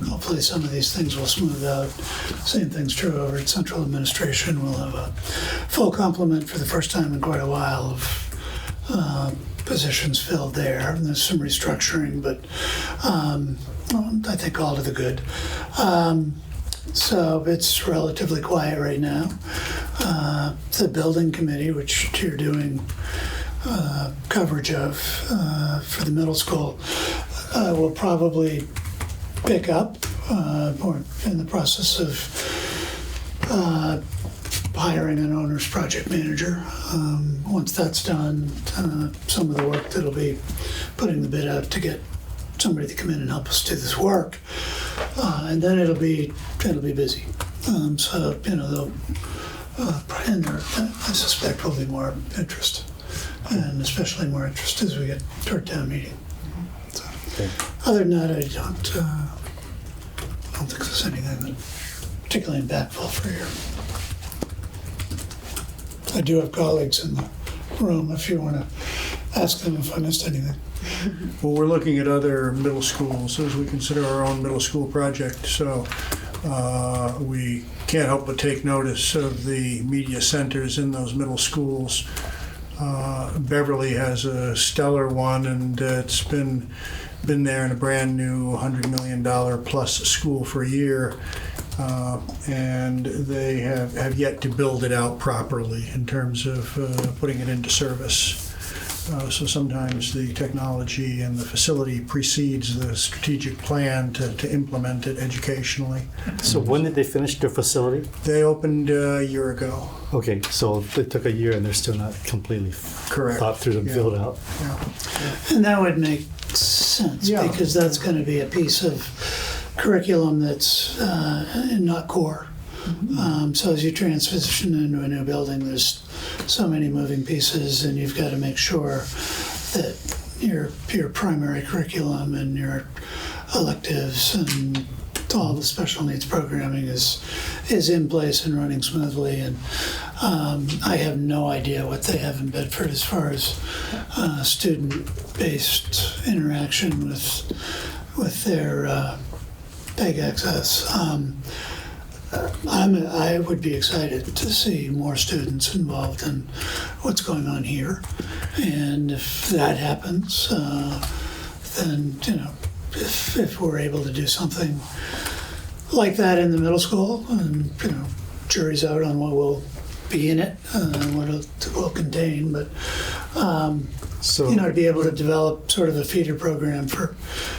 Hopefully some of these things will smooth out. Same thing's true over at central administration. We'll have a full complement for the first time in quite a while of positions filled there. And there's some restructuring, but I think all to the good. So it's relatively quiet right now. The building committee, which you're doing coverage of for the middle school, will probably pick up. We're in the process of hiring an owner's project manager. Once that's done, some of the work that'll be putting the bid out to get somebody to come in and help us do this work, and then it'll be busy. So they'll and there, I suspect will be more interest, and especially more interest as we get toward town meeting. So, other than that, I don't think there's anything that particularly impactful for you. I do have colleagues in the room if you want to ask them if I missed anything. Well, we're looking at other middle schools as we consider our own middle school project. So we can't help but take notice of the media centers in those middle schools. Beverly has a stellar one, and it's been there in a brand new $100 million plus school for a year. And they have yet to build it out properly in terms of putting it into service. So sometimes the technology and the facility precedes the strategic plan to implement it educationally. So when did they finish their facility? They opened a year ago. Okay, so it took a year and they're still not completely Correct. thought through the build out. Yeah. And that would make sense because that's going to be a piece of curriculum that's not core. So as you transition into a new building, there's so many moving pieces, and you've got to make sure that your primary curriculum and your electives and all the special needs programming is in place and running smoothly. And I have no idea what they have in Bedford as far as student-based interaction with their PEG access. I would be excited to see more students involved in what's going on here, and if that happens, then if we're able to do something like that in the middle school, and jury's out on what will be in it and what it will contain, but So to be able to develop sort of a feeder program for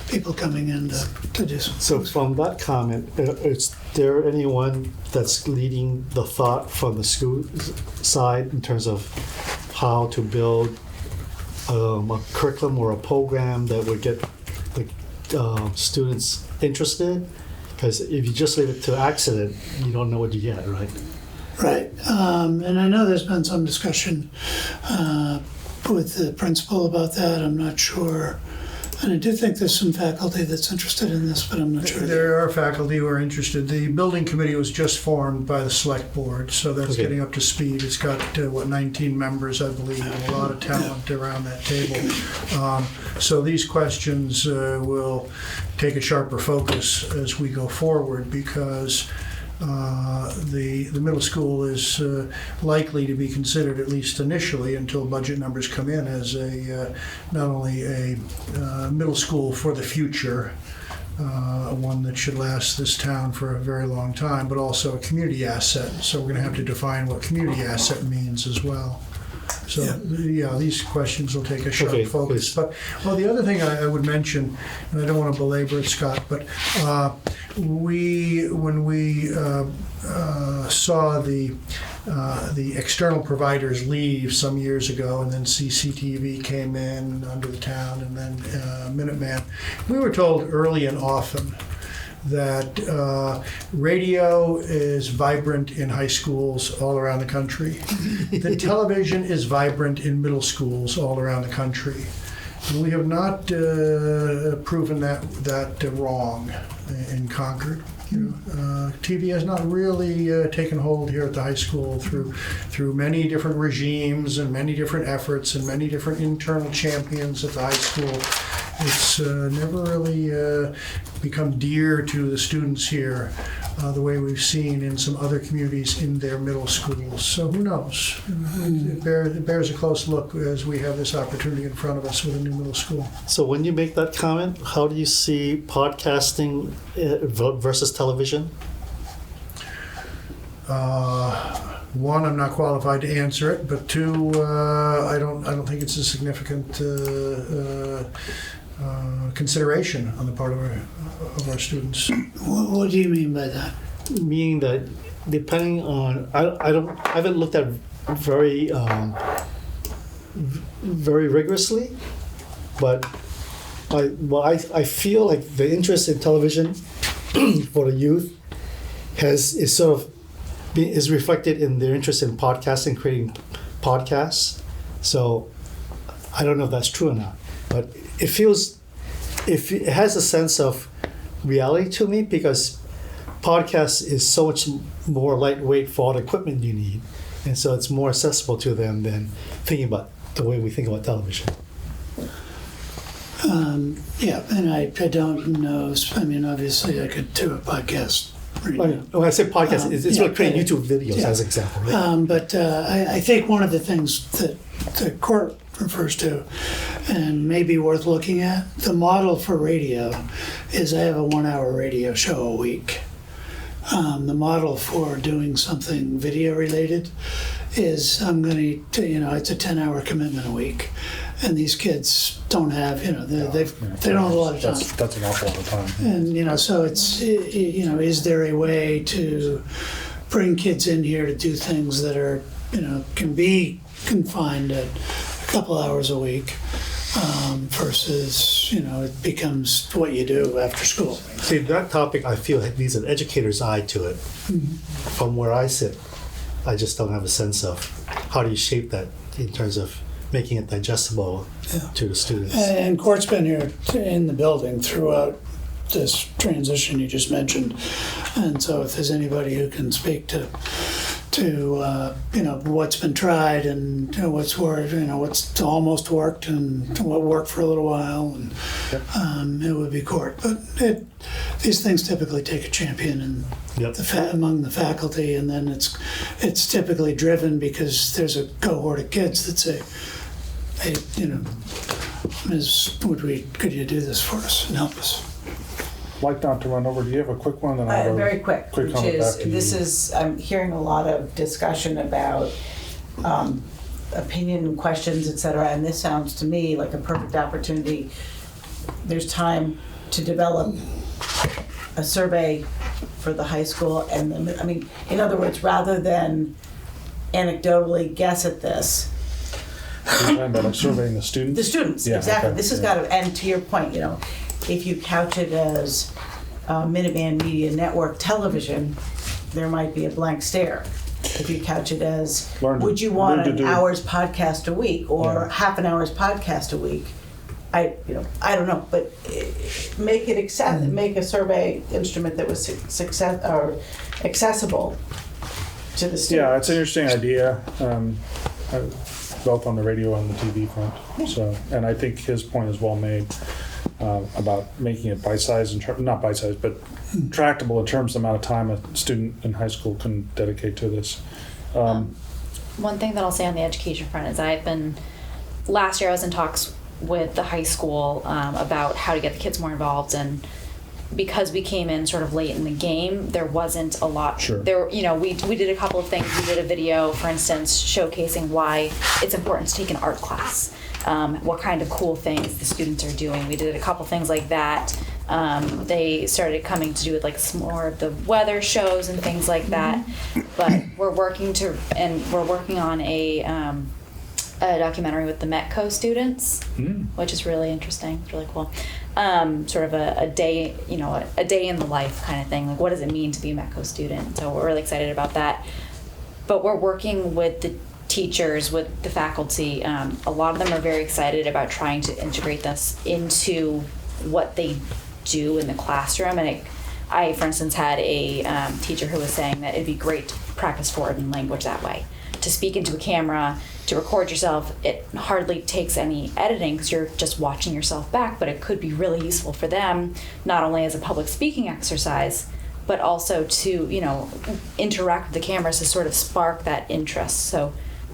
people coming in to do something. So from that comment, is there anyone that's leading the thought from the school side in terms of how to build a curriculum or a program that would get the students interested? Because if you just leave it to accident, you don't know what you get, right? Right. And I know there's been some discussion with the principal about that. I'm not sure. And I do think there's some faculty that's interested in this, but I'm not sure. There are faculty who are interested. The building committee was just formed by the select board, so that's Okay. getting up to speed. It's got, 19 members, I believe, and a lot of talent around that table. So these questions will take a sharper focus as we go forward, because the middle school is likely to be considered, at least initially, until budget numbers come in, as not only a middle school for the future, one that should last this town for a very long time, but also a community asset. So we're going to have to define what community asset means as well. So, these questions will take a sharp focus. But, the other thing I would mention, and I don't want to belabor it, Scott, but when we saw the external providers leave some years ago, and then CCTV came in under the town, and then Minuteman, we were told early and often that radio is vibrant in high schools all around the country. The television is vibrant in middle schools all around the country. We have not proven that wrong in Concord. TV has not really taken hold here at the high school through many different regimes and many different efforts and many different internal champions at the high school. It's never really become dear to the students here the way we've seen in some other communities in their middle schools. So who knows? It bears a close look as we have this opportunity in front of us with a new middle school. So when you make that comment, how do you see podcasting versus television? One, I'm not qualified to answer it, but two, I don't think it's a significant consideration on the part of our students. What do you mean by that? Meaning that depending on, I haven't looked at very rigorously, but I feel like the interest in television for the youth is reflected in their interest in podcasting, creating podcasts. So I don't know if that's true or not, but it has a sense of reality to me because podcast is so much more lightweight for all the equipment you need, and so it's more accessible to them than thinking about the way we think about television. Yeah, and I don't know, I mean, obviously I could do a podcast right now. When I say podcast, it's yeah, about creating YouTube videos as an example, right? But I think one of the things that the court refers to and may be worth looking at, the model for radio is I have a 1-hour radio show a week. The model for doing something video related is I'm going to, it's a 10-hour commitment a week. And these kids don't have, they don't have a lot of time. That's an awful lot of time. And, so it's, is there a way to bring kids in here to do things that are, can be confined at a couple hours a week versus, it becomes what you do after school. See, that topic I feel needs an educator's eye to it. Mm-hmm. From where I sit, I just don't have a sense of how do you shape that in terms of making it digestible to the students. And Court's been here in the building throughout this transition you just mentioned. And so if there's anybody who can speak to what's been tried and what's worked, what's almost worked and what worked for a little while, and it would be Court. But these things typically take a champion among the faculty, and then it's typically driven because there's a cohort of kids that say, hey, Ms. could you do this for us and help us? Like not to run over, do you have a quick one? Then I have a very quick, which comment is, back to this you. is, I'm hearing a lot of discussion about opinion questions, et cetera, and this sounds to me like a perfect opportunity. There's time to develop a survey for the high school, and in other words, rather than anecdotally guess at this. You're talking about like surveying the students? The students, Yeah, exactly. okay, This has got to, and to your point, if you couch it as Minuteman Media Network television, there might be a blank stare. If you couch it as, would you want an hour's podcast a week or half an hour's podcast a week? I don't know, but make it make a survey instrument that was accessible to the students. Yeah, it's an interesting idea, both on the radio and the TV front. So, and I think his point is well made about making it bite-sized, not bite-sized, but tractable in terms of the amount of time a student in high school can dedicate to this. One thing that I'll say on the education front is last year I was in talks with the high school about how to get the kids more involved, and because we came in sort of late in the game, there wasn't a lot. Sure. We did a couple of things. We did a video, for instance, showcasing why it's important to take an art class, what kind of cool things the students are doing. We did a couple things like that. They started coming to do with like more of the weather shows and things like that. But we're working on a documentary with the Metco students, which is really interesting. It's really cool. Sort of a day, a day in the life kind of thing. Like, what does it mean to be a Metco student? So we're really excited about that. But we're working with the teachers, with the faculty, a lot of them are very excited about trying to integrate this into what they do in the classroom. And I, for instance, had a teacher who was saying that it'd be great to practice foreign language that way. To speak into a camera, to record yourself, it hardly takes any editing because you're just watching yourself back, but it could be really useful for them, not only as a public speaking exercise, but also to, interact with the cameras to sort of spark that interest. So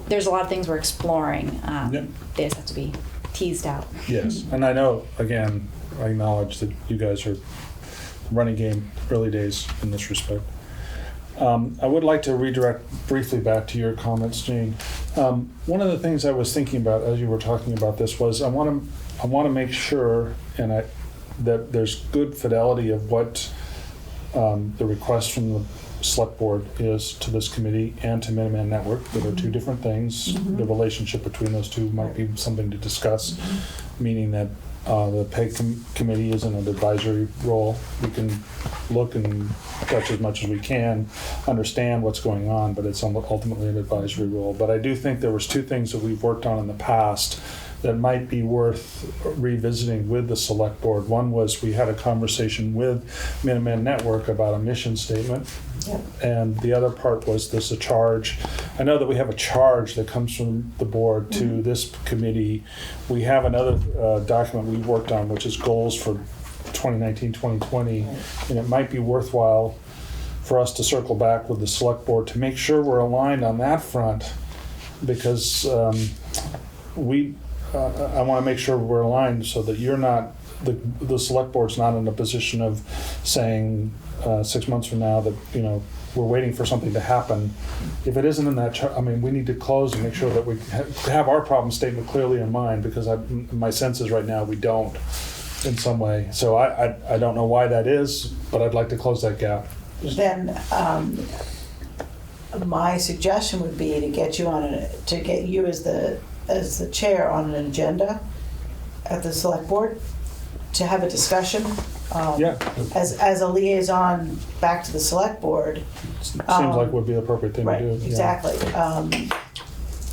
there's a lot of things we're exploring. Yep. They just have to be teased out. Yes, and I know, again, I acknowledge that you guys are running game early days in this respect. I would like to redirect briefly back to your comments, Jane. One of the things I was thinking about as you were talking about this was I want to make sure that there's good fidelity of what the request from the select board is to this committee and to Minuteman Network, that are two different things. The relationship between those two might be something to discuss, meaning that the PEG committee is in an advisory role. We can look and touch as much as we can, understand what's going on, but it's ultimately an advisory role. But I do think there was two things that we've worked on in the past that might be worth revisiting with the select board. One was we had a conversation with Minuteman Network about a mission statement. Yep. And the other part was there's a charge. I know that we have a charge that comes from the board to this committee. We have another document we've worked on, which is goals for 2019, 2020. And it might be worthwhile for us to circle back with the select board to make sure we're aligned on that front, because I want to make sure we're aligned so that you're not, the select board's not in a position of saying 6 months from now that, we're waiting for something to happen. If it isn't in that, we need to close and make sure that we have our problem statement clearly in mind, because my sense is right now we don't in some way. So I don't know why that is, but I'd like to close that gap. Then my suggestion would be to get you as the chair on an agenda at the select board to have a discussion. As a liaison back to the select board. Seems like would be the appropriate thing to do. Right, exactly.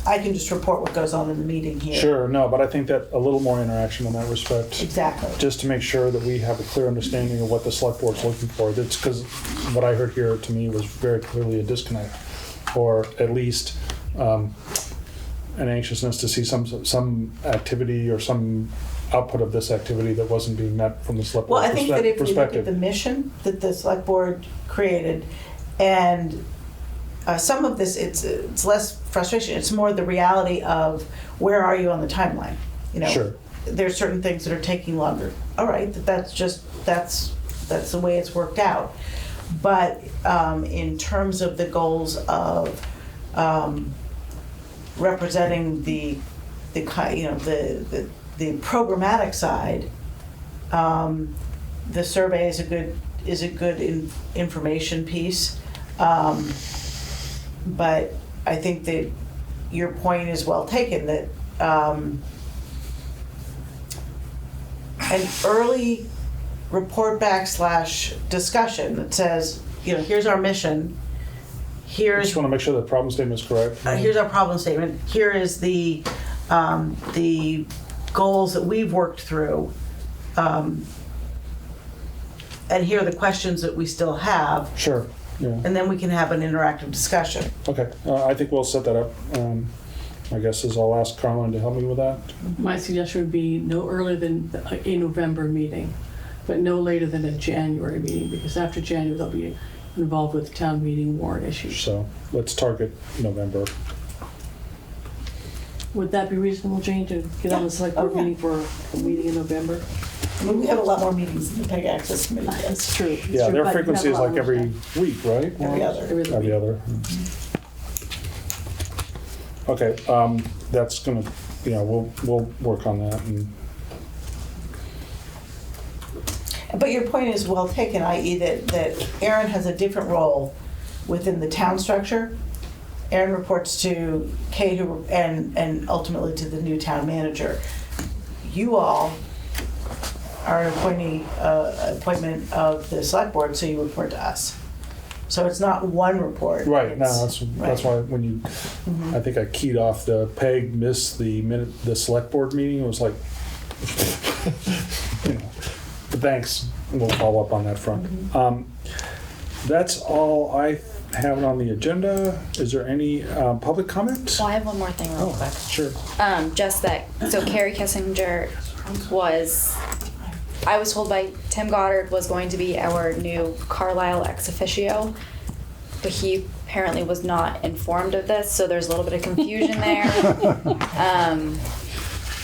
I can just report what goes on in the meeting here. Sure, no, but I think that a little more interaction in that respect. Exactly. Just to make sure that we have a clear understanding of what the select board's looking for. That's because what I heard here to me was very clearly a disconnect, or at least an anxiousness to see some activity or some output of this activity that wasn't being met from the select board perspective. Well, I think that if you look at the mission that the select board created, and some of this, it's less frustration, it's more the reality of where are you on the timeline. Sure. There's certain things that are taking longer. All right, that's the way it's worked out. But in terms of the goals of representing the programmatic side, the survey is a good information piece, but I think that your point is well taken, that an early report back / discussion that says, here's our mission, I just want to make sure the problem statement is correct. here's our problem statement, here is the goals that we've worked through, and here are the questions that we still have. Sure, yeah. And then we can have an interactive discussion. Okay, I think we'll set that up. My guess is I'll ask Carlin to help me with that. My suggestion would be no earlier than a November meeting, but no later than a January meeting, because after January they'll be involved with town meeting warrant issues. So let's target November. Would that be reasonable, Jane, to get on the select board meeting for a meeting in November? We have a lot more meetings than the PEG Access Committee does. That's true. It's Yeah, true, their but frequency is have a lot like every more week, right? Every other. Every other. Okay, that's gonna, we'll work on that. But your point is well taken, i.e. that Aaron has a different role within the town structure. Aaron reports to Kate and ultimately to the new town manager. You all are an appointment of the select board, so you report to us. So it's not one report. Right, no, it's- that's why when you, I think I keyed off the Peg missed the select board meeting, it was like, you know, but thanks, we'll follow up on that front. That's all I have on the agenda. Is there any public comment? Well, I have one more thing real quick. Sure. Just that, so Carrie Kissinger I was told by Tim Goddard was going to be our new Carlisle ex officio, but he apparently was not informed of this, so there's a little bit of confusion there.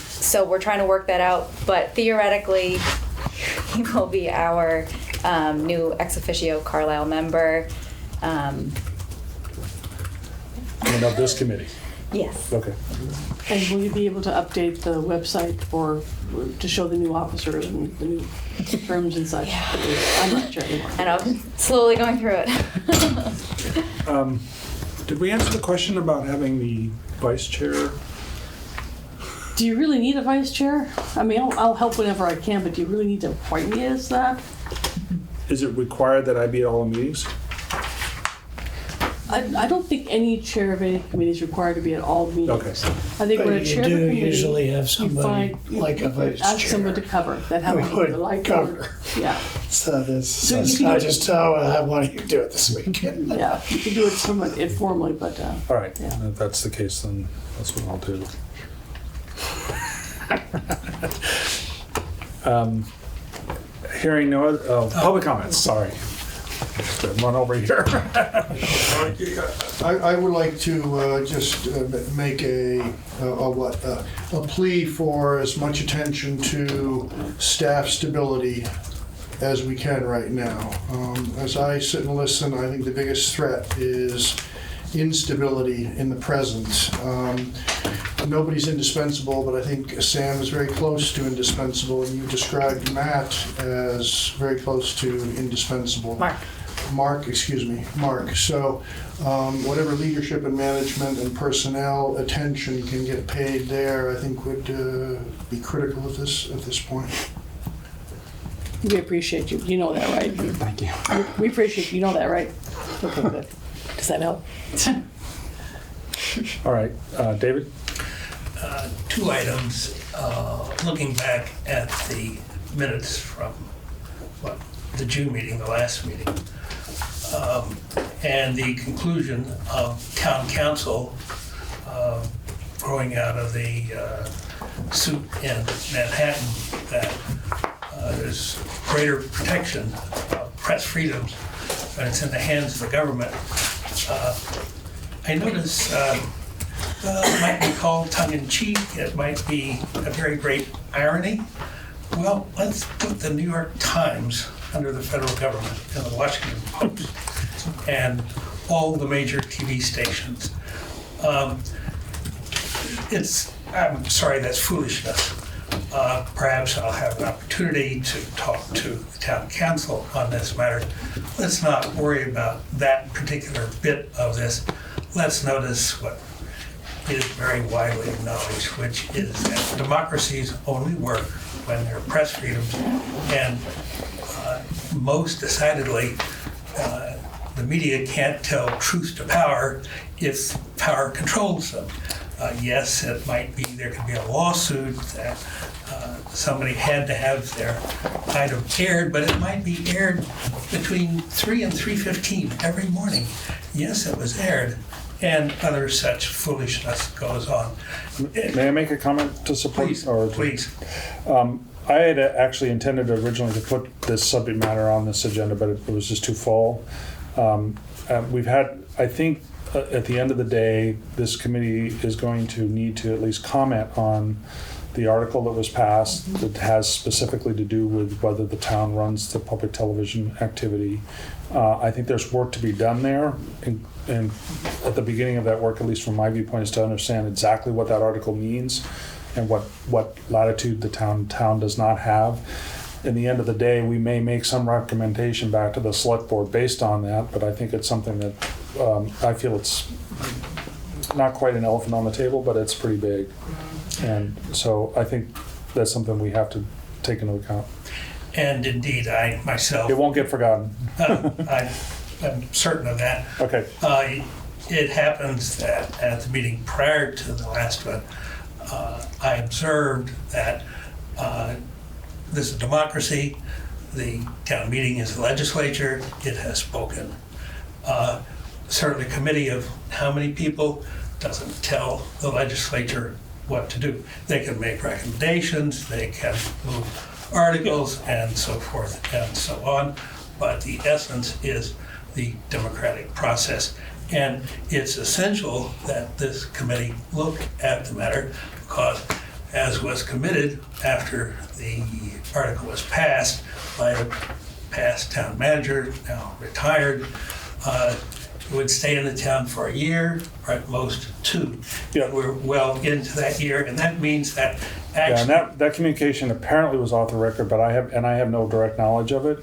So we're trying to work that out, but theoretically, he will be our new ex officio Carlisle member. And of this committee? Yes. Okay. And will you be able to update the website to show the new officers and the new terms and such? Yeah. I'm not sure anymore. And I'm slowly going through it. Did we answer the question about having the vice chair? Do you really need a vice chair? I mean, I'll help whenever I can, but do you really need to appoint me as that? Is it required that I be at all the meetings? I don't think any chair of any committee is required to be at all meetings. Okay. I think when But a you chair of a do committee, usually have you somebody find, like a vice ask someone to chair. cover that have Would the like cover. Yeah, So this, So so you it's can not do it- just, oh, well, why don't you do it this weekend? yeah. You can do it somewhat informally, but All right, Yeah. if that's the case, then that's what I'll do. Hearing no other, public comments, sorry. Run over here. I would like to just make a plea for as much attention to staff stability as we can right now. As I sit and listen, I think the biggest threat is instability in the present. Nobody's indispensable, but I think Sam is very close to indispensable, and you described Matt as very close to indispensable. Mark, excuse me, Mark. So whatever leadership and management and personnel attention can get paid there, I think would be critical at this point. we appreciate you. You know that, right? Thank you. We appreciate you. You know that, right? Okay, good. Does that help? All right, David? Two items, looking back at the minutes from, the June meeting, the last meeting, and the conclusion of town council growing out of the suit in Manhattan that there's greater protection of press freedoms when it's in the hands of the government. I notice it might be called tongue-in-cheek, it might be a very great irony. Well, let's put the New York Times under the federal government and the Washington Post and all the major TV stations. I'm sorry, that's foolishness. Perhaps I'll have an opportunity to talk to the town council on this matter. Let's not worry about that particular bit of this. Let's notice what is very widely acknowledged, which is that democracies only work when there are press freedoms, and most decidedly, the media can't tell truth to power if power controls them. Yes, it might be, there could be a lawsuit that somebody had to have their item aired, but it might be aired between 3 and 3:15 every morning. Yes, it was aired, and other such foolishness goes on. May I make a comment to support? Please, please. I had actually intended originally to put this subject matter on this agenda, but it was just too full. We've had, I think, at the end of the day, this committee is going to need to at least comment on the article that was passed that has specifically to do with whether the town runs the public television activity. I think there's work to be done there, and at the beginning of that work, at least from my viewpoint, is to understand exactly what that article means and what latitude the town does not have. In the end of the day, we may make some recommendation back to the select board based on that, but I think it's something that I feel it's not quite an elephant on the table, but it's pretty big. And so I think that's something we have to take into account. And indeed, I myself, It won't get forgotten. I I'm certain of that. Okay. It happens that at the meeting prior to the last one, I observed that this is democracy. The town meeting is the legislature. It has spoken. Certainly, a committee of how many people doesn't tell the legislature what to do. They can make recommendations. They can move articles and so forth and so on. But the essence is the democratic process. And it's essential that this committee look at the matter because, as was committed after the article was passed by the past town manager, now retired, it would stay in the town for a year, or at most 2. Yeah. We're well into that year, and that means that Yeah, actually... and that communication apparently was off the record, but I have no direct knowledge of it.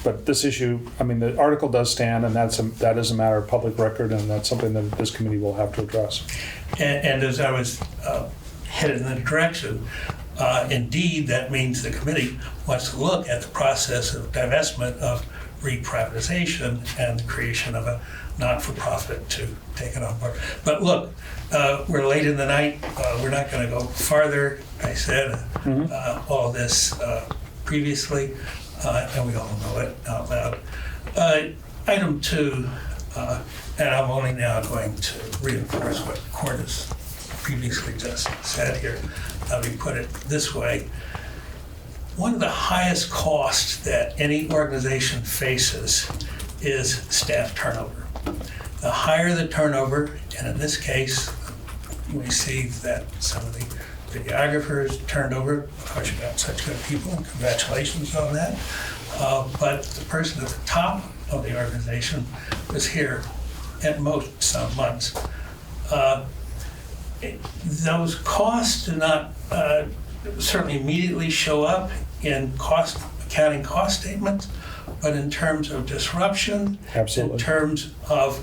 But this issue, I mean, the article does stand, and that is a matter of public record, and that's something that this committee will have to address. And as I was headed in that direction, indeed, that means the committee wants to look at the process of divestment of reprivatization and the creation of a not-for-profit to take it on board. But look, we're late in the night. We're not going to go farther. I said all this previously, and we all know it out loud. Item 2, and I'm only now going to reinforce what Court has previously just said here. Let me put it this way. One of the highest costs that any organization faces is staff turnover. The higher the turnover, and in this case, we see that some of the videographers turned over because you got such good people, and congratulations on that. But the person at the top of the organization was here at most some months. Those costs do not certainly immediately show up in accounting cost statements, but in terms of disruption, Absolutely. in terms of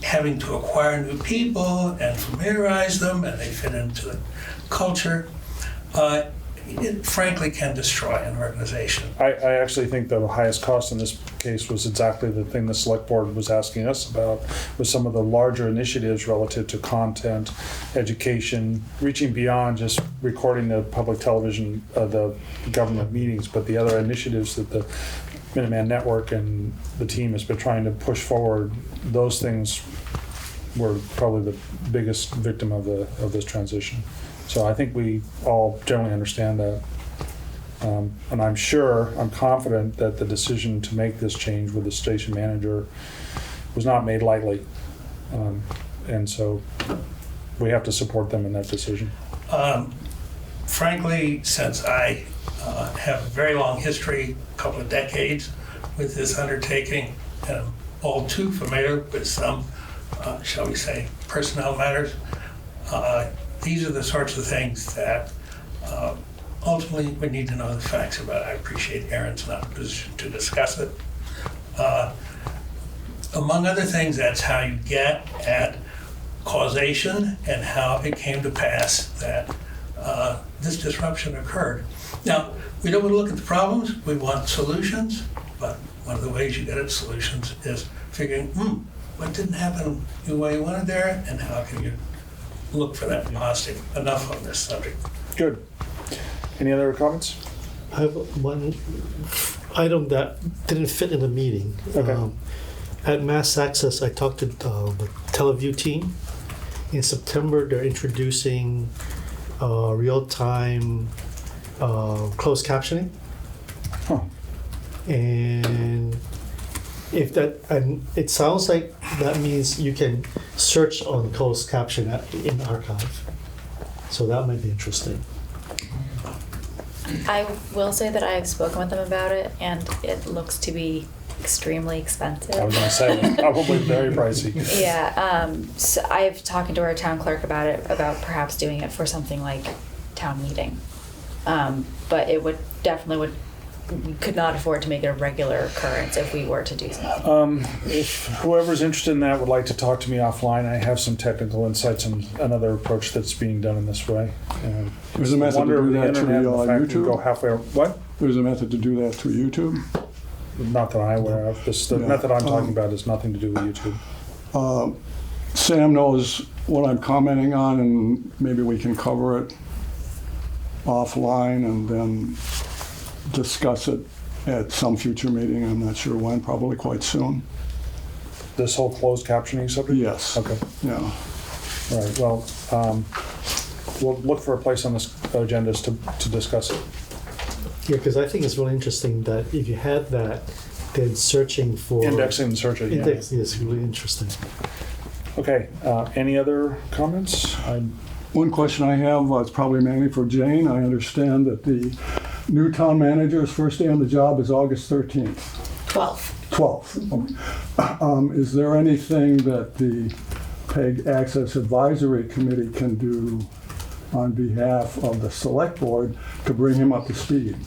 having to acquire new people and familiarize them, and they fit into the culture, it frankly can destroy an organization. I actually think the highest cost in this case was exactly the thing the select board was asking us about, was some of the larger initiatives relative to content, education, reaching beyond just recording the public television, the government meetings, but the other initiatives that the Minuteman Network and the team has been trying to push forward. Those things were probably the biggest victim of this transition. So I think we all generally understand that. And I'm confident that the decision to make this change with the station manager was not made lightly. And so we have to support them in that decision. Frankly, since I have a very long history, a couple of decades with this undertaking, and I'm all too familiar with some, shall we say, personnel matters, these are the sorts of things that ultimately we need to know the facts about. I appreciate Aaron's not in a position to discuss it. Among other things, that's how you get at causation and how it came to pass that this disruption occurred. Now, we don't want to look at the problems, we want solutions, but one of the ways you get at solutions is figuring, what didn't happen the way you wanted there, and how can you look for that positive. Enough on this subject. Good. Any other comments? I have one item that didn't fit in the meeting. Okay. At Mass Access, I talked to the TeleView team. In September, they're introducing real-time closed captioning. Huh. And it sounds like that means you can search on closed caption in the archive. So that might be interesting. I will say that I have spoken with them about it, and it looks to be extremely expensive. I was going to say, probably very pricey. Yeah, so I've talked to our town clerk about it, about perhaps doing it for something like town meeting. But it would definitely we could not afford to make it a regular occurrence if we were to do something. If whoever's interested in that would like to talk to me offline, I have some technical insights on another approach that's being done in this way. There's a method to do that through Go YouTube? halfway. What? There's a method to do that through YouTube? Not that I'm aware of. The method I'm talking about has nothing to do with YouTube. Sam knows what I'm commenting on, and maybe we can cover it offline and then discuss it at some future meeting. I'm not sure when, probably quite soon. This whole closed captioning subject? Yes. Okay. Yeah. All right. Well, we'll look for a place on this agenda to discuss it. Yeah, because I think it's really interesting that if you had that, then searching for Indexing and searching. Yeah. index is really interesting. Okay. Any other comments? One question I have, it's probably mainly for Jane. I understand that the new town manager's first day on the job is August 13th. 12th. Is there anything that the PEG Access Advisory Committee can do on behalf of the select board to bring him up to speed?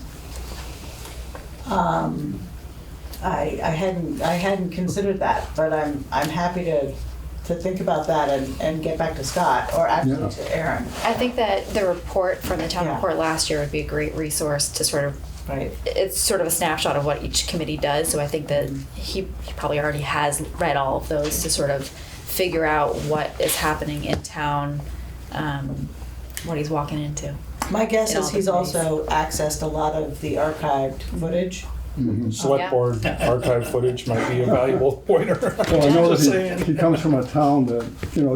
I hadn't considered that, but I'm happy to think about that and get back to Scott, or actually to Aaron. I think that the report from the town Yeah. report last year would be a great resource to sort of, Right. it's sort of a snapshot of what each committee does, so I think that he probably already has read all of those to sort of figure out what is happening in town, what he's walking into. My guess In all is the he's committees. also accessed a lot of the archived footage. Select Yeah. board archive footage might be a valuable pointer. Well, I know Just that saying. he comes from a town that,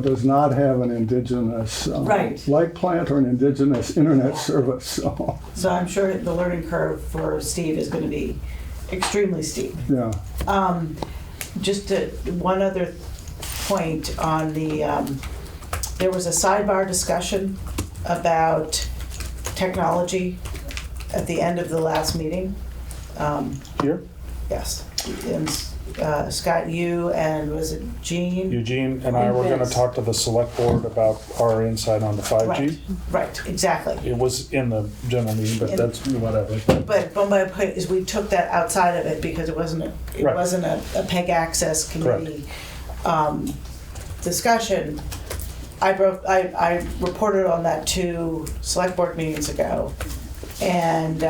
does not have an indigenous Right. light plant or an indigenous internet service, so, So I'm sure the learning curve for Steve is going to be extremely steep. yeah. Just one other point on the, there was a sidebar discussion about technology at the end of the last meeting. Here, Yes. And, Scott, you and was it Jean? Eugene and I were going to Vince. talk to the select board about our insight on the 5G. Right, exactly. It was in the general meeting, but that's whatever. But my point is we took that outside of it because it wasn't Right. a PEG Access Committee discussion. I reported on that 2 select board meetings ago, and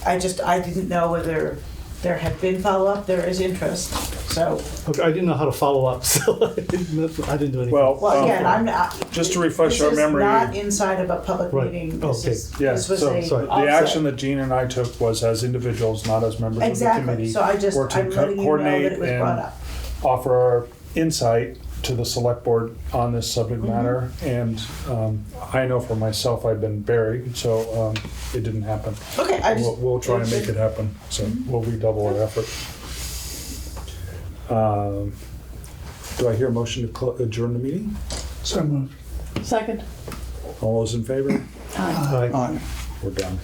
I didn't know whether there had been follow-up. There is interest, so. Okay, I didn't know how to follow up, so I didn't do anything. Well, again, I'm not. just to refresh our memory. This is not inside of a public Right. meeting. Okay. Yeah, This was so a sorry. the offset. action that Gene and I took was as individuals, not as members of the Exactly, committee. so I'm were letting you know that it was brought up. Offer our insight to the select board on this subject Mm-hmm. matter. And I know for myself, I've been buried, so it didn't happen. Okay, We'll try and make it happen, so we'll redouble our effort. Do I hear a motion to adjourn the meeting? So moved. Second? All those in favor? Aye. Aye. Aye. We're done.